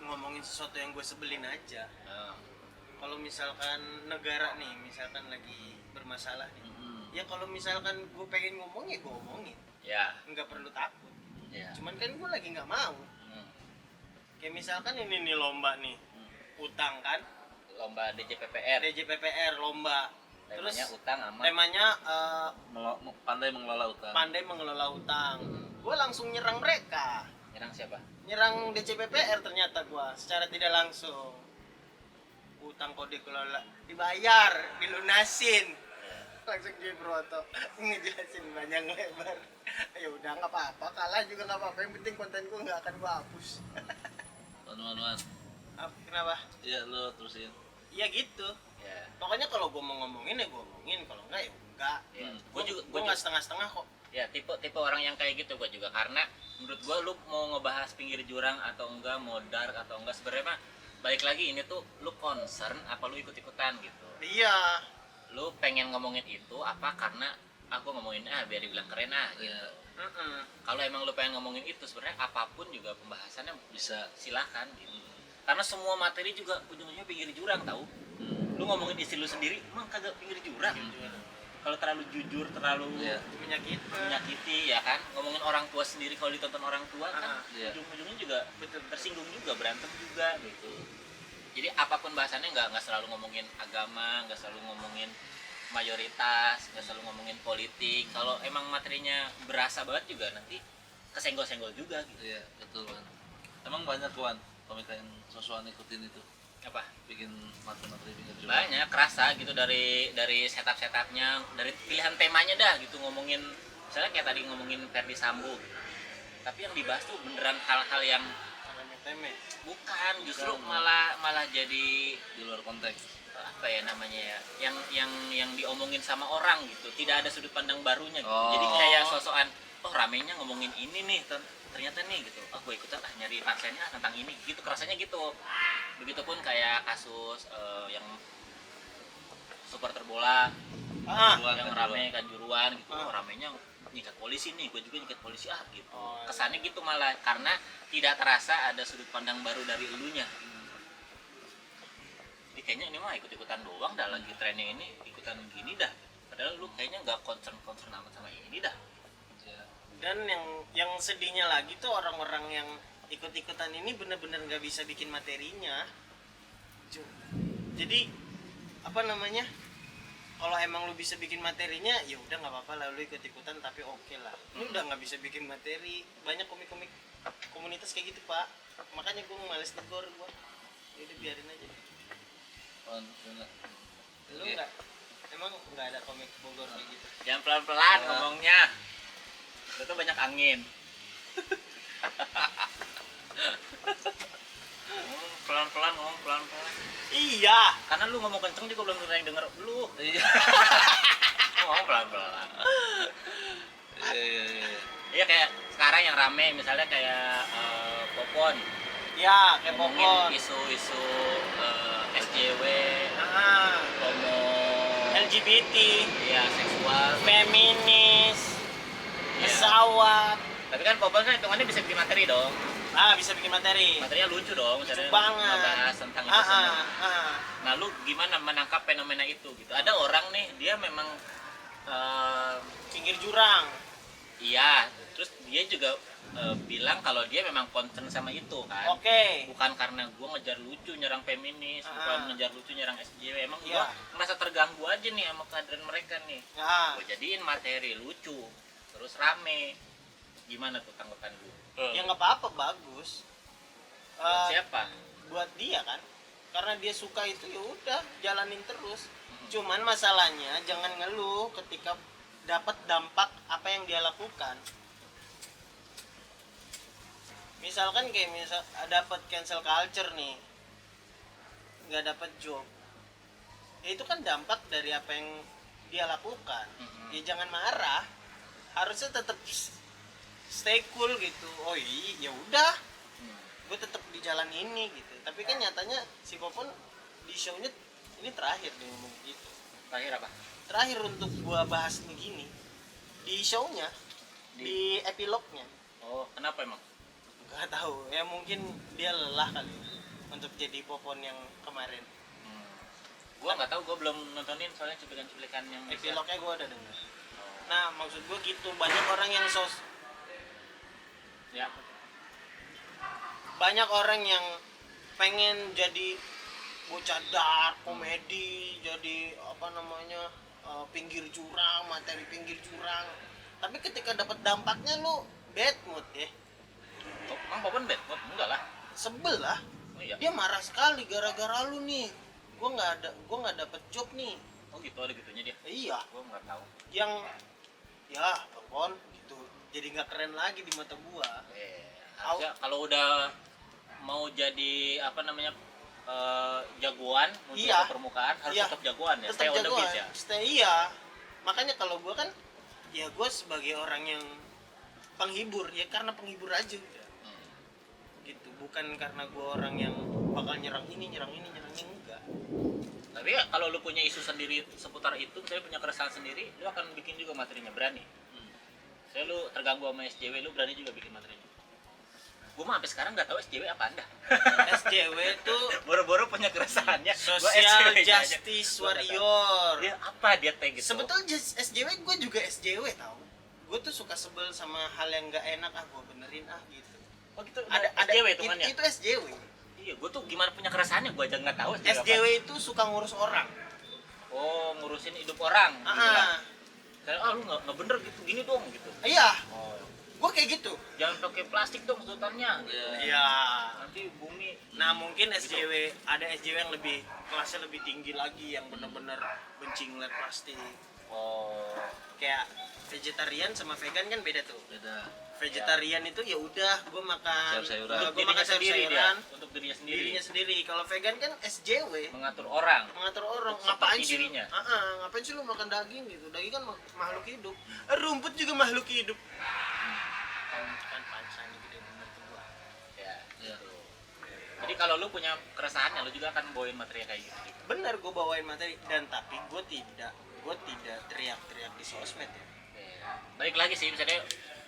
ngomongin sesuatu yang gue sebelin aja. Kalau misalkan negara nih, misalkan lagi bermasalah nih, ya kalau misalkan gue pengen ngomong ya gue omongin, Ya. nggak perlu takut. Ya. Cuman kan gue lagi nggak mau. Kayak misalkan ini nih lomba nih, utang kan, Lomba DJPPR. DJPPR lomba. Temanya Terus utang sama temanya Pandai mengelola utang. pandai mengelola utang. Gue langsung nyerang mereka, nyerang siapa? nyerang DJPPR ternyata gue secara tidak langsung. Utang kok dikelola, dibayar, dilunasin. Langsung gue Broto ngejelasin panjang lebar. Ya udah nggak apa-apa, kalah juga nggak apa-apa. Yang penting konten gue nggak akan gue hapus. Wan. Kenapa? Iya, lu terusin. Iya gitu. Ya. Pokoknya kalau gue mau ngomongin ya gue omongin, kalau enggak ya enggak. Ya. Gue nggak setengah-setengah kok. Ya, tipe orang yang kayak gitu gua juga, karena menurut gua lu mau ngebahas pinggir jurang atau enggak, mau dark atau enggak, sebenarnya mah balik lagi ini tuh lu concern apa lu ikut-ikutan gitu. Iya. Lu pengen ngomongin itu apa karena aku ngomongin biar dibilang keren gitu. Iya. Kalau emang lu pengen ngomongin itu, sebenarnya apapun juga pembahasannya Bisa. silakan gitu. Karena semua materi juga ujung-ujungnya pinggir jurang tahu. Lu ngomongin istri lu sendiri emang kagak pinggir jurang. Kalau terlalu jujur, terlalu Iya. menyakiti ya kan, ngomongin orang tua sendiri kalau ditonton orang tua kan Iya. ujung-ujungnya juga tersinggung juga, berantem juga gitu. Jadi apapun bahasannya nggak selalu ngomongin agama, nggak selalu ngomongin mayoritas, nggak selalu ngomongin politik. Kalau emang materinya berasa banget juga nanti kesenggol-senggol juga gitu. Iya, betul, Wan. Emang banyak, Wan, komika yang sosokan ikutin itu. Apa? Bikin materi-materi pinggir jurang. Banyak kerasa gitu dari setupnya, dari pilihan temanya dah gitu, ngomongin misalnya kayak tadi ngomongin Ferdi Sambo gitu. Tapi yang dibahas tuh beneran hal-hal yang Teme. bukan, justru malah jadi Di luar konteks. apa ya namanya ya, yang diomongin sama orang gitu, tidak ada sudut pandang barunya gitu. Oh. Jadi kayak sosokan ramenya ngomongin ini nih, ternyata nih gitu, gue ikutan nyari punchline-nya tentang ini gitu, kerasanya gitu. Begitupun kayak kasus yang supporter bola yang rame Kanjuruan gitu, ramenya nyikat polisi nih, gue juga nyikat polisi gitu. Kesannya gitu malah, karena tidak terasa ada sudut pandang baru dari elunya. Jadi kayaknya ini mah ikut-ikutan doang dah, lagi trennya ini ikutan gini dah. Padahal lu kayaknya nggak concern amat sama ini dah. Iya. Dan yang sedihnya lagi tuh orang-orang yang ikut-ikutan ini bener-bener nggak bisa bikin materinya. Jadi apa namanya? Kalau emang lu bisa bikin materinya, ya udah nggak apa-apa lah lu ikut-ikutan, tapi oke lah. Lu udah nggak bisa bikin materi. Banyak komik-komik komunitas kayak gitu, Pak. Makanya gue males negor gue. Ya udah biarin aja. Wan, bener. Lu Iya. nggak? Emang nggak ada komik Bogor kayak gitu? Jangan pelan-pelan Ya. ngomongnya. Lu tuh banyak angin. Pelan-pelan ngomong, pelan-pelan. Iya. Karena lu ngomong kenceng juga belum tentu yang denger lu. Iya. Ngomong pelan-pelan. Iya. Iya, kayak sekarang yang rame misalnya kayak Popon. Ya, kayak Ngomongin Popon. isu-isu SJW, Nah, homo, LGBT, ya seksual. feminis, Iya. pesawat. Tapi kan Popon kan hitungannya bisa bikin materi dong. Bisa bikin materi. Materinya lucu dong, misalnya banget. ngebahas tentang itu semua. Ah. Nah, lu gimana menangkap fenomena itu gitu? Ada orang nih, dia memang Pinggir jurang. iya, terus dia juga bilang kalau dia memang concern sama itu kan. Oke. Bukan karena gue ngejar lucu nyerang feminis, bukan ngejar lucu nyerang SJW. Emang gue Iya. merasa terganggu aja nih sama kehadiran mereka nih. Nah, Gue jadiin materi lucu, terus rame. Gimana tuh tanggapan gue? ya nggak apa-apa, bagus. Buat Eh, siapa? buat dia kan, karena dia suka itu ya udah jalanin terus. Cuman masalahnya jangan ngeluh ketika dapat dampak apa yang dia lakukan. Misalkan kayak dapat cancel culture nih, nggak dapat job, ya itu kan dampak dari apa yang dia lakukan. Ya jangan marah, harusnya tetap stay cool gitu. Oh iya, ya udah, gue tetap di jalan ini gitu. Tapi kan nyatanya si Popon di show-nya ini terakhir dia ngomong gitu. Terakhir apa? Terakhir untuk gua bahas begini di show-nya, di epilognya. Oh, kenapa emang? Gak tahu, ya mungkin dia lelah kali untuk jadi Popon yang kemarin. Gua nggak tahu, gua belum nontonin soalnya cuplikan-cuplikan yang bisa. Epilognya gua udah denger. Oh. Nah, maksud gua gitu, banyak orang yang Ya. banyak orang yang pengen jadi bocah dark komedi, jadi apa namanya, pinggir jurang, materi pinggir jurang. Tapi ketika dapat dampaknya lu bad mood ya, Oh, emang Popon bad mood? Enggak lah. sebel lah. Oh iya. Dia marah sekali gara-gara lu nih. Gua nggak dapet job nih. Oh gitu, ada gitunya dia. Iya, Gua nggak tahu. yang ya Popon gitu. Jadi nggak keren lagi di mata gua. Harusnya kalau udah mau jadi apa namanya jagoan muncul Iya. ke permukaan harus Iya. tetap jagoan ya. Tetap Stay on the jagoan. beat ya. Stay, iya. Makanya kalau gua kan, ya gua sebagai orang yang penghibur, ya karena penghibur aja udah. Gitu, bukan karena gua orang yang bakal nyerang ini enggak. Tapi ya, kalau lu punya isu sendiri seputar itu, misalnya punya keresahan sendiri, lu akan bikin juga materinya, berani. Saya lu terganggu sama SJW, lu berani juga bikin materinya. Gue mah sampai sekarang nggak tahu SJW apa anda. SJW itu Boro-boro punya keresahannya. Gua Social SJW -nya aja. Justice Gua nggak tahu. Warrior. Dia apa dia tag gitu? Sebetulnya SJW gue juga SJW tau. Gue tuh suka sebel sama hal yang nggak enak, gue benerin gitu. Oh gitu. Ada SJW hitungannya. itu SJW. Iya, gue tuh gimana punya keresahannya, gue aja nggak tahu SJW apa. SJW itu suka ngurus orang. Oh, ngurusin hidup orang. Gitu lah. Ah, Kayak, lu nggak bener gitu, gini dong gitu. iya, Oh, gue kayak gitu. jangan pakai plastik dong sedotannya. Gitu. Iya. Nanti bumi. Nah mungkin SJW, ada SJW yang lebih kelasnya lebih tinggi lagi, yang bener-bener benci ngeliat plastik. Oh, Kayak vegetarian sama vegan kan beda tuh. Beda. Vegetarian itu ya udah gue makan Sayur-sayuran. untuk gue dirinya makan sendiri dia. sayur-sayuran Untuk dirinya sendiri. dirinya sendiri. Kalau vegan kan SJW, Mengatur orang. mengatur orang. Seperti Ngapain sih dirinya. ngapain sih lu makan daging gitu? Daging kan makhluk hidup. Rumput juga makhluk hidup. Kan pansannya gede bener tuh gua. Ya, Iya. gitu. Jadi kalau lu punya keresahannya, lu juga akan bawain materi kayak gitu. Bener, gue bawain materi, dan tapi gue tidak teriak-teriak di sosmed ya. Ya. Balik lagi sih, misalnya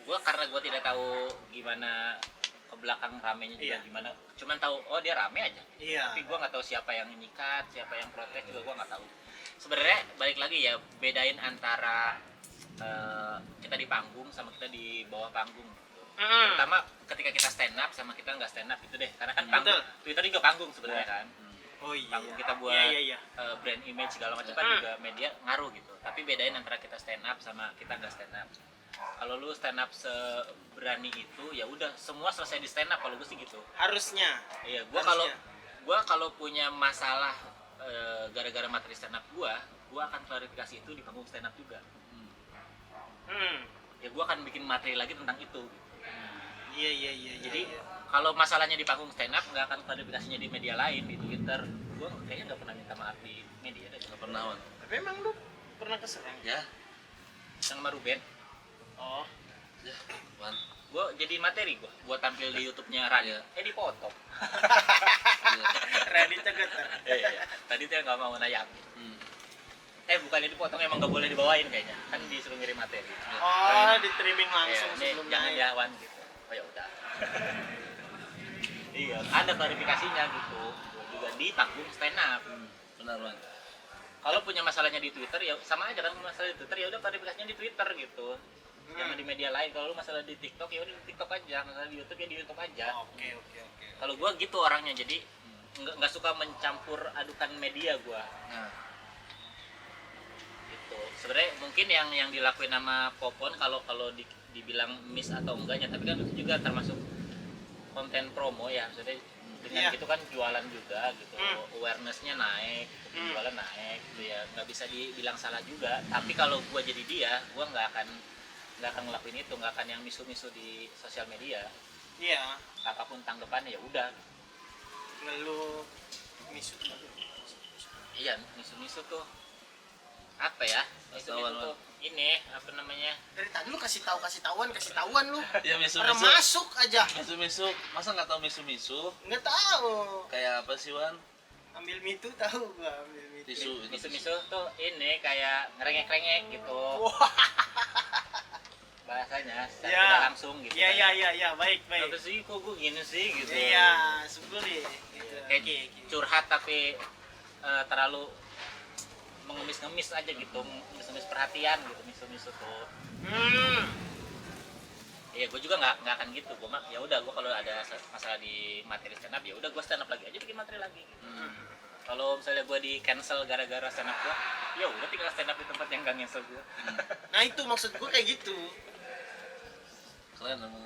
karena gue tidak tahu gimana ke belakang ramenya juga Iya. gimana, cuman tahu oh dia rame aja. Iya. Tapi gue nggak tahu siapa yang nyikat, siapa yang protes juga gue nggak tahu. Sebenarnya balik lagi ya, bedain antara kita di panggung sama kita di bawah panggung. Pertama ketika kita stand up sama kita nggak stand up gitu deh, karena kan panggung, Betul. Twitter juga panggung sebenarnya kan. Oh iya. Panggung kita buat Iya. brand image segala macam kan juga media ngaruh gitu. Tapi bedain antara kita stand up sama kita nggak stand up. Kalau lu stand up seberani itu ya udah semua selesai di stand up, kalau gue sih gitu. Harusnya. Iya, Harusnya. gua kalau punya masalah gara-gara materi stand up gua akan klarifikasi itu di panggung stand up juga. Ya gua akan bikin materi lagi tentang itu. Iya. Jadi kalau masalahnya di panggung stand up nggak akan klarifikasinya di media lain, di Twitter. Gua kayaknya nggak pernah minta maaf di media deh. Nggak pernah, Wan. Tapi emang lu pernah keserang? Ya. Yang sama Ruben, Oh. Ya, Wan. gua jadi materi gua tampil di YouTube-nya Radit. Iya. Dipotong. Iya. Radit cegat. Iya. Tadi tuh nggak mau nayang. Hmm. Bukannya dipotong, emang nggak boleh dibawain kayaknya. Kan disuruh ngirim materi. Oh, di streaming langsung Ini sebelum jangan naik. ya Wan gitu. Oh ya udah. Iya, ada klarifikasinya gitu. Juga di panggung stand up. Benar, Wan. Kalau punya masalahnya di Twitter ya sama aja kan, masalah di Twitter ya udah klarifikasinya di Twitter gitu. jangan di media lain. Kalau lu masalah di TikTok ya udah di TikTok aja, masalah di YouTube ya di YouTube aja. Oke. Kalau gua gitu orangnya, jadi nggak suka mencampur adukan media gua. Nah, Gitu. Sebenarnya mungkin yang dilakuin sama Popon kalau dibilang miss atau enggaknya, tapi kan itu juga termasuk konten promo ya, maksudnya dengan Iya. gitu kan jualan juga gitu, awarenessnya naik, Hmm. jualan naik gitu ya, nggak bisa dibilang salah juga. Tapi kalau gua jadi dia, gua nggak akan ngelakuin itu, nggak akan yang misu-misu di sosial media. Iya, Apapun tanggapannya ya udah. lalu misu. Iya, misu-misu tuh apa ya? Misu-misu Tawan, tuh ini apa namanya? Dari tadi lu kasih tahuan lu. ya Orang misu-misu. masuk aja. Misu-misu, masa nggak tahu misu-misu? Nggak tahu. Kayak apa sih, Wan? Ambil mitu tahu gua, ambil mitu. Tisu, itu Misu-misu tuh ini kayak ngerengek-rengek gitu. Wah, Bahasanya secara Ya. tidak langsung gitu. iya, baik. Apa sih kok gue gini sih gitu. Iya, sebeli. Gitu. Kayak Oke. curhat tapi terlalu mengemis-ngemis aja gitu, mengemis perhatian gitu, misu-misu tuh. Iya, gue juga nggak akan gitu. Gue mah ya udah, gue kalau ada masalah di materi stand up ya udah gue stand up lagi aja, bikin materi lagi. Gitu. Kalau misalnya gue di cancel gara-gara stand up gue, ya udah tinggal stand up di tempat yang gak cancel gue. Nah, itu maksud gua kayak gitu. keren emang.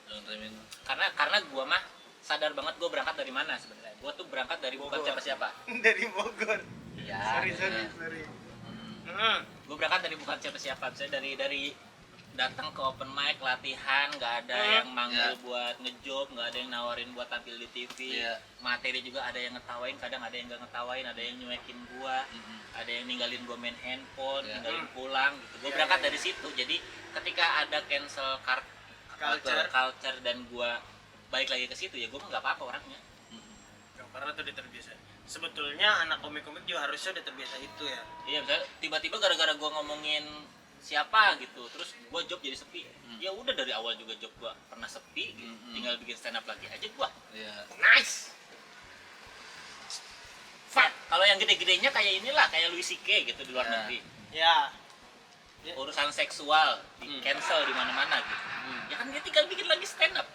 Jangan remin. Karena gue mah sadar banget gue berangkat dari mana sebenarnya. Gue tuh berangkat dari bukan Bogor. siapa-siapa. Dari Bogor. Iya. Sorry. Gue berangkat dari bukan siapa-siapa. Misalnya dari datang ke open mic, latihan, nggak ada yang manggil buat ngejob, nggak ada yang nawarin buat tampil di TV. Iya. Materi juga ada yang ngetawain, kadang ada yang nggak ngetawain, ada yang nyuekin gua, ada yang ninggalin gua main handphone, Iya. ninggalin pulang gitu. Gue Iya, berangkat iya, dari situ. Jadi ketika ada cancel culture dan gua balik lagi ke situ ya, gua mah nggak apa-apa orangnya. Karena tuh udah terbiasa. Sebetulnya anak komik-komik juga harusnya udah terbiasa itu ya. Iya, misalnya tiba-tiba gara-gara gua ngomongin siapa gitu, terus gua job jadi sepi. Ya udah dari awal juga job gua pernah sepi gitu. Tinggal bikin stand up lagi aja gua. Iya. Nice. Fuck, kalau yang gede-gedenya kayak inilah, kayak Louis CK gitu di luar Ya. negeri. Ya. Urusan seksual di cancel di mana-mana gitu. Ya kan dia tinggal bikin lagi stand up.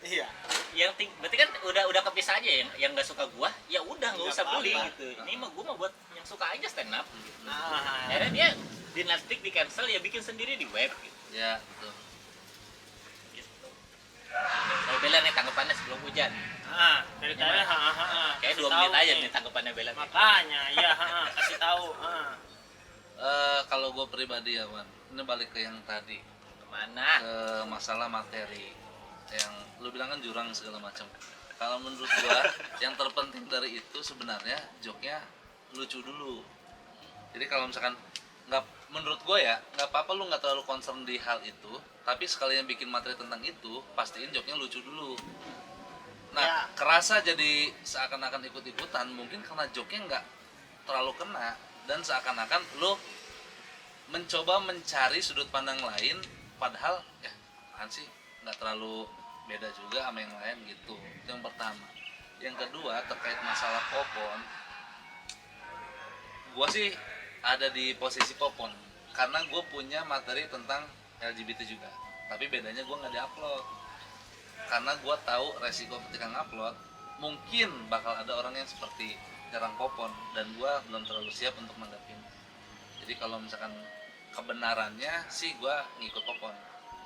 Iya. Berarti kan udah kepisah aja, yang nggak suka gua, ya udah nggak Nggak usah bully apa-apa. gitu. Ini mah gua mau buat yang suka aja stand up gitu. Nah, Akhirnya dia di Netflix di cancel, ya bikin sendiri di web gitu. Ya, betul. Gitu. Kalau Bella nih tanggapannya sebelum hujan. dari tadi Kayak 2 Kasih menit tahu aja nih. nih tanggapannya Bella. nih. Makanya, iya, kasih tahu. Kalau gue pribadi ya, Wan, ini balik ke yang tadi, Kemana? ke masalah materi yang lu bilang kan jurang segala macam. Kalau menurut gua yang terpenting dari itu sebenarnya joknya lucu dulu. Jadi kalau misalkan nggak, menurut gua ya nggak apa-apa lu nggak terlalu concern di hal itu, tapi sekalian bikin materi tentang itu pastiin joknya lucu dulu. Nah, Ya. kerasa jadi seakan-akan ikut-ikutan mungkin karena joknya nggak terlalu kena, dan seakan-akan lu mencoba mencari sudut pandang lain, padahal ya apaan sih, nggak terlalu beda juga sama yang lain gitu. Itu yang pertama. Yang kedua terkait masalah Popon, gua sih ada di posisi Popon karena gue punya materi tentang LGBT juga, tapi bedanya gue nggak diupload karena gue tahu resiko ketika ngupload mungkin bakal ada orang yang seperti nyerang Popon, dan gue belum terlalu siap untuk menghadapinya. Jadi kalau misalkan kebenarannya sih gue ngikut Popon,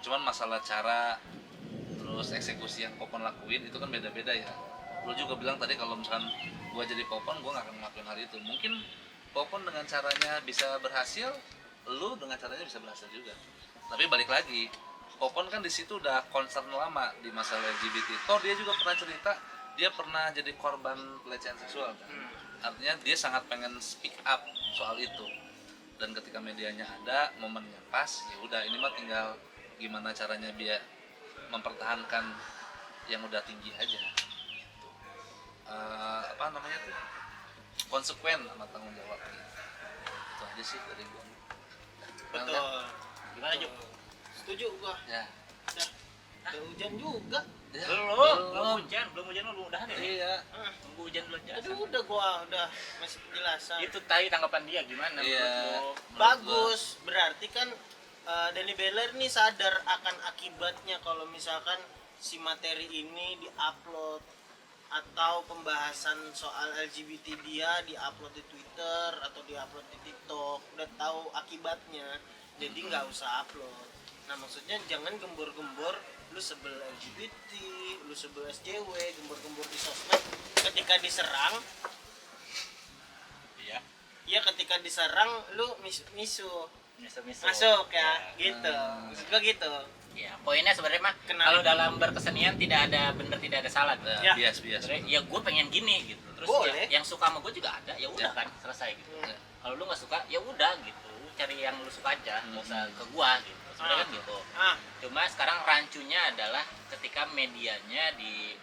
cuman masalah cara terus eksekusi yang Popon lakuin itu kan beda-beda ya. Lo juga bilang tadi kalau misalkan gue jadi Popon gue gak akan ngelakuin hal itu. Mungkin Popon dengan caranya bisa berhasil, lu dengan caranya bisa berhasil juga. Tapi balik lagi, Popon kan di situ udah concern lama di masalah LGBT. Toh dia juga pernah cerita dia pernah jadi korban pelecehan seksual kan. Artinya dia sangat pengen speak up soal itu. Dan ketika medianya ada, momennya pas, ya udah ini mah tinggal gimana caranya biar mempertahankan yang udah tinggi aja. Gitu. Apa namanya tuh? Konsekuen sama tanggung jawab. Gitu. Itu aja sih dari gua. Betul. Gimana Juk? Setuju gua. Ya. Udah hujan juga. Ya, Belum hujan lu udahan ya? Iya. Tunggu hujan dulu aja. Aduh, udah masih penjelasan. Itu tadi tanggapan dia gimana Iya. menurut lu? Bagus, berarti kan Danny Beller nih sadar akan akibatnya kalau misalkan si materi ini diupload atau pembahasan soal LGBT dia diupload di Twitter atau diupload di TikTok, udah tahu akibatnya, jadi nggak usah upload. Nah maksudnya jangan gembor-gembor lu sebel LGBT, lu sebel SJW, gembor-gembor di sosmed, ketika diserang, Iya. ya ketika diserang lu misu Miso-miso. masuk ya, gitu. Maksud gua gitu. Ya, poinnya sebenarnya mah Kenapa? kalau dalam berkesenian tidak ada benar tidak ada salah. Gitu. Ya. bias Sebenarnya, ya gue pengen gini gitu. Terus Boleh. yang suka sama gue juga ada, ya udah Ya. kan selesai gitu. Ya. Kalau lu nggak suka, ya udah gitu. Lu cari yang lu suka aja, nggak usah ke gua gitu. Sebenarnya kan gitu. Ah, Cuma sekarang rancunya adalah ketika medianya di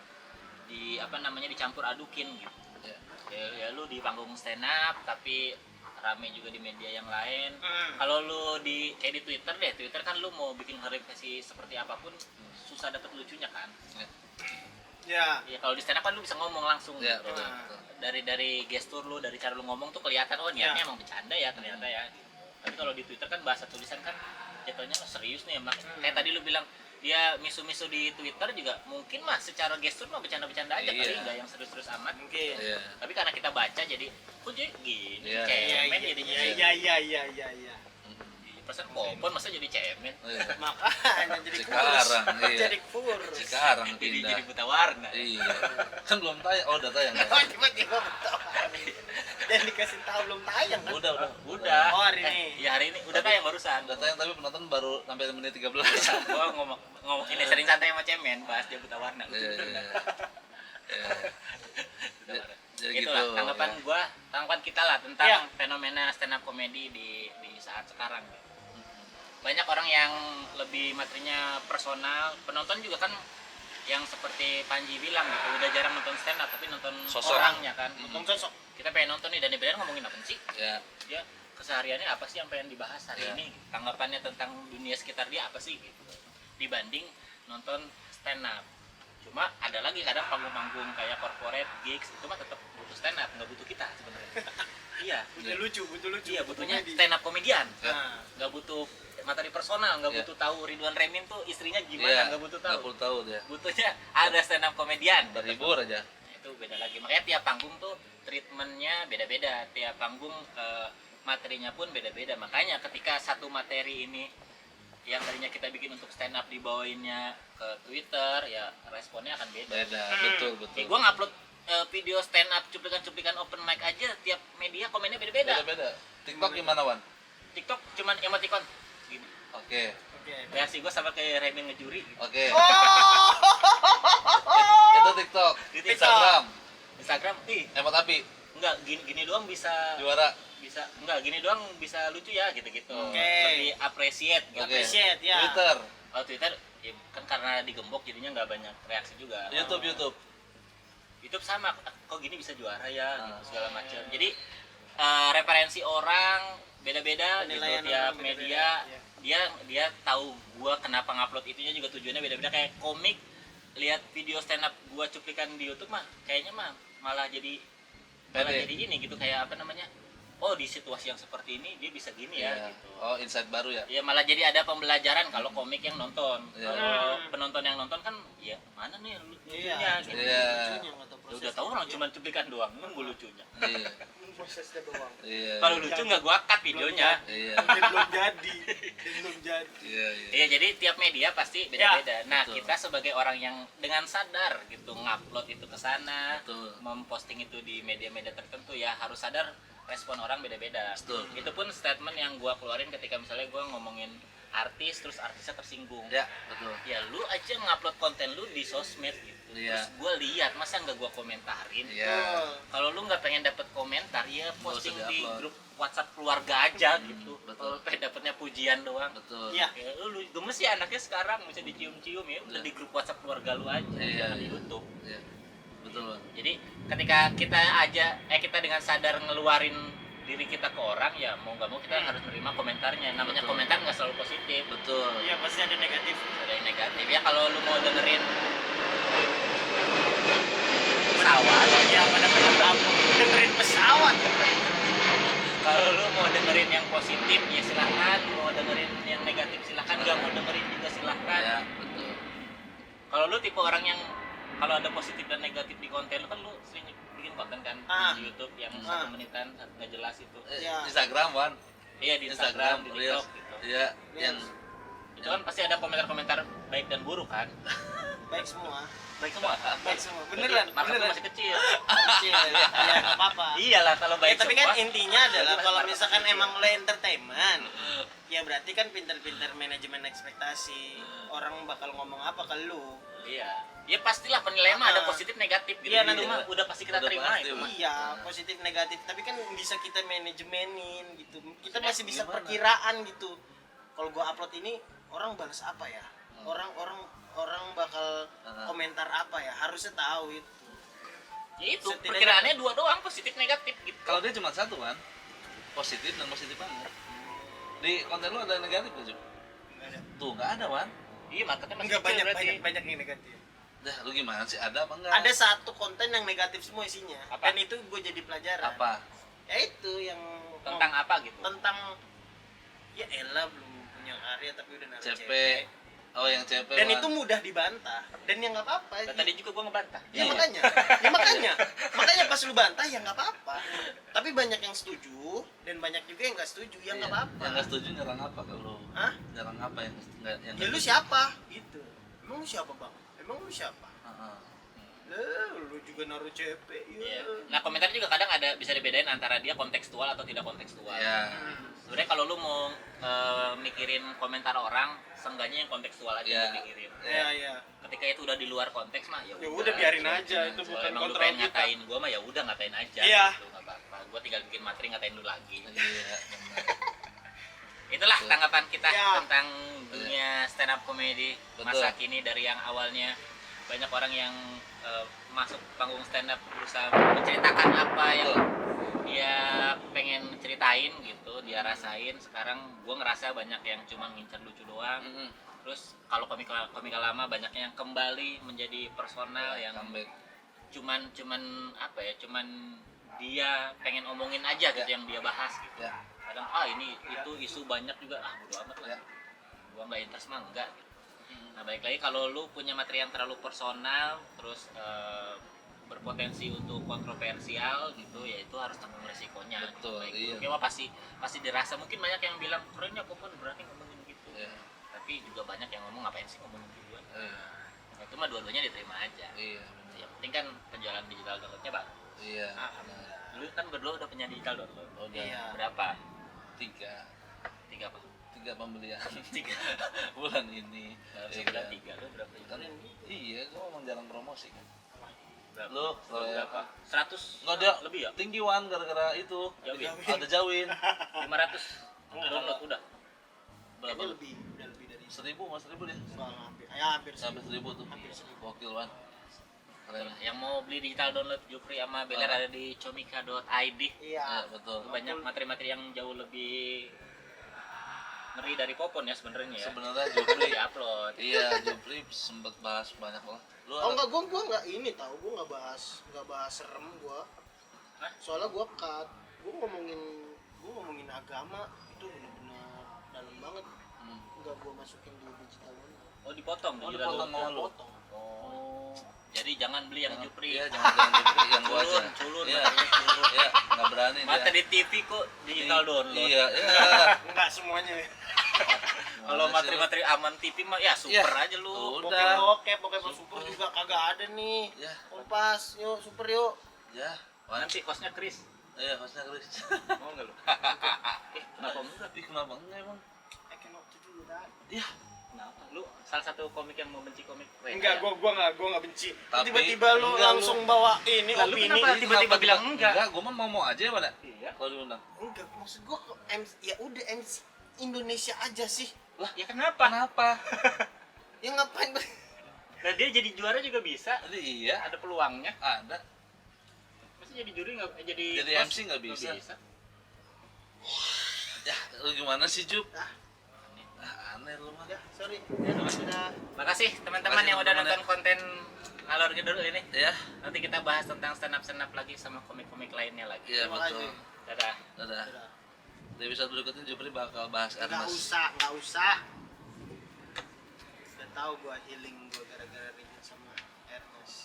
apa namanya dicampur adukin gitu. Ya. Ya lu di panggung stand up tapi rame juga di media yang lain. hmm. Kalau lu kayak di Twitter deh, Twitter kan lu mau bikin klarifikasi seperti apapun susah dapet lucunya kan. Ya. Ya kalau di stand up kan lu bisa ngomong langsung Ya, gitu. betul, Nah. betul. Dari gestur lu, dari cara lu ngomong tuh kelihatan oh niatnya Ya. emang bercanda ya ternyata ya. Gitu. Tapi kalau di Twitter kan bahasa tulisan kan jatuhnya oh, serius nih emang. Kayak tadi lu bilang dia misu-misu di Twitter juga mungkin mah secara gestur mah bercanda-bercanda aja Iya. kali nggak yang serius-serius amat. Mungkin. Iya. Tapi karena kita baca jadi kok jadi gini Iya. cemen jadinya. Iya. Persen popon masa jadi cemen. Iya. Makanya jadi Sekarang, kurus. iya. Jadi kurus. Sekarang Jadi pindah. buta warna. Iya. Kan belum tayang. Oh, udah tayang. Ya? Oh, tiba-tiba betul. Dan dikasih tahu belum tayang kan? Udah. Udah. Oh, hari ini. Iya hari ini udah tayang barusan. Udah tayang tapi penonton baru sampai menit 13. Gua ngomong ini sering santai sama cemen bahas dia buta warna. Lucu Iya, bener iya. dah. Iya. Buta warna. Jadi Gitu gitu. lah tanggapan ya. gua, tanggapan kita lah tentang Iya. fenomena stand up comedy di saat sekarang. Banyak orang yang lebih materinya personal, penonton juga kan yang seperti Panji bilang gitu, udah jarang nonton stand up tapi nonton Sosok. orangnya kan. Ngomong sosok. Kita pengen nonton nih Danny Beller ngomongin apa sih? Ya. Dia kesehariannya apa sih yang pengen dibahas hari Ya. ini? Tanggapannya tentang dunia sekitar dia apa sih gitu. Dibanding nonton stand up. Cuma ada lagi kadang panggung-panggung kayak corporate gigs itu mah tetap butuh stand up, nggak butuh kita sebenarnya. Iya. Butuh lucu. Iya, butuhnya Komedi. stand up komedian. Nah, Nggak butuh materi personal, nggak Ya. butuh tahu Ridwan Remin tuh istrinya Iya. gimana, nggak butuh tahu. Nggak perlu tahu dia. Butuhnya ada stand up komedian. Terhibur aja. Itu beda lagi. Makanya tiap panggung tuh treatmentnya beda-beda. Tiap panggung materinya pun beda-beda. Makanya ketika satu materi ini yang tadinya kita bikin untuk stand up dibawainnya ke Twitter, ya responnya akan beda. Beda. Betul, betul. Kayak gue ngupload video stand up cuplikan-cuplikan open mic aja, tiap media komennya beda-beda. Beda-beda. TikTok gimana, Wan? TikTok cuman emoticon gini. Oke. oke. Reaksi gue sama kayak Remin ngejuri gitu. Oke. Oh. Itu TikTok. Di TikTok. Instagram. Instagram, Emot api. enggak gini doang bisa Juara. enggak gini doang bisa lucu ya gitu-gitu. Oke. Lebih appreciate gitu. Oke. Appreciate ya. Twitter. Kalau Twitter ya, kan karena digembok jadinya nggak banyak reaksi juga. YouTube. YouTube sama kok gini bisa juara ya gitu, Ah. segala macam. Jadi referensi orang beda-beda gitu Penilaian tiap orang media. beda-beda, Dia tahu gua kenapa ngupload itunya juga tujuannya beda-beda. Kayak komik, lihat video stand up gua cuplikan di YouTube mah kayaknya mah malah jadi Pede. ini gitu kayak apa namanya? Oh, di situasi yang seperti ini dia bisa gini ya Iya. gitu. Oh, insight baru ya. Ya malah jadi ada pembelajaran kalau komik yang nonton. Iya. Kalau penonton yang nonton kan ya mana nih lucunya Iya. gitu. Iya. Lucunya nggak tahu Ya proses. udah tahu orang cuma cuplikan doang, nunggu lucunya. Iya. Prosesnya doang. Iya. Kalau lucu nggak gua cut videonya. Iya. Belum jadi. Belum jadi. Iya, iya. Iya, jadi tiap media pasti beda-beda. Nah, betul. kita sebagai orang yang dengan sadar gitu ngupload itu ke sana, Betul. memposting itu di media-media tertentu ya harus sadar respon orang beda-beda. Betul. Itu pun statement yang gua keluarin ketika misalnya gua ngomongin artis terus artisnya tersinggung. Ya, betul. Ya lu aja ngupload konten lu di sosmed gitu. Iya. Terus gue lihat masa nggak gue komentarin. Iya. Kalau lu nggak pengen dapet komentar ya posting usah di di-upload. grup WhatsApp keluarga aja gitu. betul. Kalau pengen dapetnya pujian doang. Betul. Iya. Ya, lu gemes ya anaknya sekarang bisa dicium-cium ya udah Iya. di grup WhatsApp keluarga lu aja, Iya, jangan di iya. YouTube. Iya. Betul, Bang. Jadi ketika kita dengan sadar ngeluarin diri kita ke orang ya mau nggak mau kita harus menerima komentarnya. Namanya Betul. komentar nggak selalu positif. Betul. Iya pasti ada negatif. Ada yang negatif ya kalau lu mau dengerin pesawat Ya pada tahu dengerin pesawat. Kalau lu mau dengerin yang positif ya silahkan, mau dengerin yang negatif silahkan, nggak mau dengerin juga silahkan. Ya, betul. Kalau lu tipe orang yang kalau ada positif dan negatif di konten lu kan lu sering bikin konten kan di YouTube yang 1 menitan nggak jelas itu. Ya. Instagram Wan. Iya di Instagram, di Reels. TikTok gitu. Iya, yang Itu kan pasti ada komentar-komentar baik dan buruk kan. Baik semua. Baik semua. Baik semua. Beneran. Market Beneran. masih kecil. Kecil. Ya nggak apa-apa. Iyalah kalau Ya, baik tapi semua. kan intinya adalah Berarti kalau market misalkan masih emang lo entertainment, ya berarti kan pinter-pinter manajemen ekspektasi. Orang bakal ngomong apa ke lu. Iya. Ya pastilah penilaian mah ada positif negatif gitu. Iya, Itu nanti mah udah pasti kita udah terima pasti, itu mah. Iya, positif negatif, tapi kan bisa kita manajemenin gitu. Kita Maksudnya masih bisa gimana? perkiraan gitu. Kalau gua upload ini orang balas apa ya? Orang bakal komentar apa ya? Harusnya tahu itu. Ya itu Setidaknya- perkiraannya 2 doang positif negatif gitu. kalau dia cuma satu kan, positif dan positif banget. Di konten lu ada negatif nggak Jup? Enggak ada. Tuh nggak ada Wan. Iya marketnya masih Enggak kecil berarti. banyak yang negatif. Dah lu gimana sih, ada apa enggak? Ada satu konten yang negatif semua isinya. Apa? Dan itu gue jadi pelajaran. Apa? Ya itu yang Tentang apa gitu? tentang ya elah belum punya karya tapi udah naruh CP. CP. Oh yang CP Dan Wan. itu mudah dibantah. Dan ya nggak apa-apa. Dan tadi juga gua ngebantah. Ya Iya. makanya pas lu bantah ya nggak apa-apa. Tapi banyak yang setuju dan banyak juga yang nggak setuju ya nggak Iya. apa-apa. Yang nggak setuju nyerang apa kalau? Hah? Nyerang apa yang nggak yang? Ya lu nggak setuju? siapa? Gitu. Emang lu siapa bang? Emang lu siapa? Heeh. Lu juga naruh CP. Iya. Nah komentar juga kadang ada bisa dibedain antara dia kontekstual atau tidak kontekstual. Ya. Sebenarnya kalau lu mau mikirin komentar orang, seenggaknya yang kontekstual aja Iya. lu pikirin. Iya. Ketika itu udah di luar konteks mah ya Ya udah, biarin aja, itu Kalau bukan emang lu kontrol pengen kita. ngatain gua mah ya udah ngatain aja Iya. gitu, nggak apa-apa. Gua tinggal bikin materi ngatain lu lagi. Iya. benar. Itulah Betul. tanggapan kita Ya. tentang dunia stand up comedy Betul. masa kini, dari yang awalnya banyak orang yang masuk panggung stand up berusaha menceritakan apa yang dia pengen ceritain gitu, dia rasain. Sekarang gua ngerasa banyak yang cuma ngincer lucu doang. Mm-mm. Terus kalau komika lama banyaknya yang kembali menjadi personal yang Comeback. cuman apa ya, cuman dia pengen omongin aja gitu Ya. yang dia bahas gitu. Ya. Kadang ini itu isu banyak juga, bodo amat lah, Ya. gua nggak interest mah enggak gitu. Nah balik lagi kalau lu punya materi yang terlalu personal terus berpotensi untuk kontroversial gitu, ya itu harus tanggung resikonya. Betul, Baik iya. buruknya mah pasti dirasa. Mungkin banyak yang bilang keren ya kok berani ngomongin gitu, Iya. tapi juga banyak yang ngomong ngapain sih ngomongin gitu. Iya. Nah, itu mah dua-duanya diterima aja. Iya. benar. Yang penting kan penjualan digital downloadnya bang. Iya. Ah, Lu kan berdua udah punya digital download. Udah. Iya. Berapa? 3 apa? 3 pembelian 3. bulan ini. Dalam Iya sebulan kan? 3 lu berapa? Kan iya, gua emang jarang promosi kan. Berapa? Lu kalau ya Berapa? 100 nggak ada lebih ya? tinggi Wan gara-gara itu Jawin. ada jawin 500 download udah. Berapa? Kayaknya udah lebih dari 1000 mas 1000 dia enggak hampir. Ya hampir sampai 1000 tuh Hampir 1000. gokil Wan keren. Nah, yang mau beli digital download Jupri sama Beler ada di comika.id. Iya. Ya betul Banyak materi-materi yang jauh lebih ngeri dari Popon ya sebenarnya ya. sebenarnya Belum Jupri di-upload. iya Jupri sempet bahas banyak lah lu Oh enggak, gua enggak ini tahu, gua enggak bahas serem gua. Hah? Soalnya gua cut. Gua ngomongin agama itu benar-benar dalam banget. Hmm. Enggak gua masukin di digital download. Oh dipotong Oh, digital dipotong download. sama lu. Potong. Oh. Jadi jangan beli yang Jupri. iya jangan Jupri yang gua aja Culun, iya materinya culun. iya nggak berani Mata dia di TV kok digital download. iya iya Enggak semuanya. Kalau materi-materi aman TV mah ya super Ya. aja lu. Udah. Bokep super juga kagak ada nih. ya Kompas, yuk super yuk. ya Wan Nanti hostnya Chris. iya hostnya Chris Mau enggak lu? Kenapa enggak? Ih, kenapa enggak emang I cannot to do that. ya Kenapa? Lu salah satu komik yang membenci komik Korea. Enggak, gua enggak benci. Tapi- Tiba-tiba lu enggak, langsung bawa ini Lah, lu opini. kenapa tiba-tiba bilang enggak? enggak gua mah mau aja ya pada Iya. kalau diundang Enggak, maksud gua ya udah MC Indonesia aja sih. Lah, ya kenapa? kenapa Ya ngapain? Nah, dia jadi juara juga bisa. Jadi iya Ada peluangnya. ada Masa jadi juri enggak jadi Jadi host? MC nggak bisa. ya lu gimana sih Jup Ah. aneh lu mah Ya, sorry. Ya, sudah. Makasih teman-teman Makasih, yang udah teman-teman, nonton konten Alor Ngidul ini. ya Nanti kita bahas tentang stand up lagi sama komik-komik lainnya lagi. iya Terima betul kasih. Dadah. dadah Sudah. Di episode berikutnya Jupri bakal bahas Nggak Ernest. usah. Udah tahu gua healing gua gara-gara ribut sama Ernest.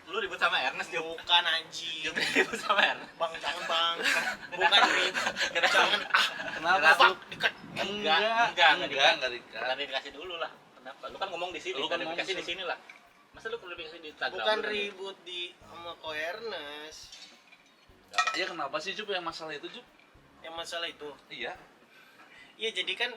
Lu ribut sama Ernest dia. Bukan anjing. Dia ribut sama Ernest. Bang, jangan bang. Bukan ribut. Jangan Kenapa? fuck dekat. Enggak dikat. Klarifikasi dulu lah. Kenapa? Lu kan ngomong di sini, Lu kan klarifikasi ngomong di sini lah. Masa lu klarifikasi di Instagram? Bukan Lu kan- ribut di sama ko Ernest. Iya kenapa sih Jup yang masalah itu Jup? Yang masalah itu. Iya. Iya jadi kan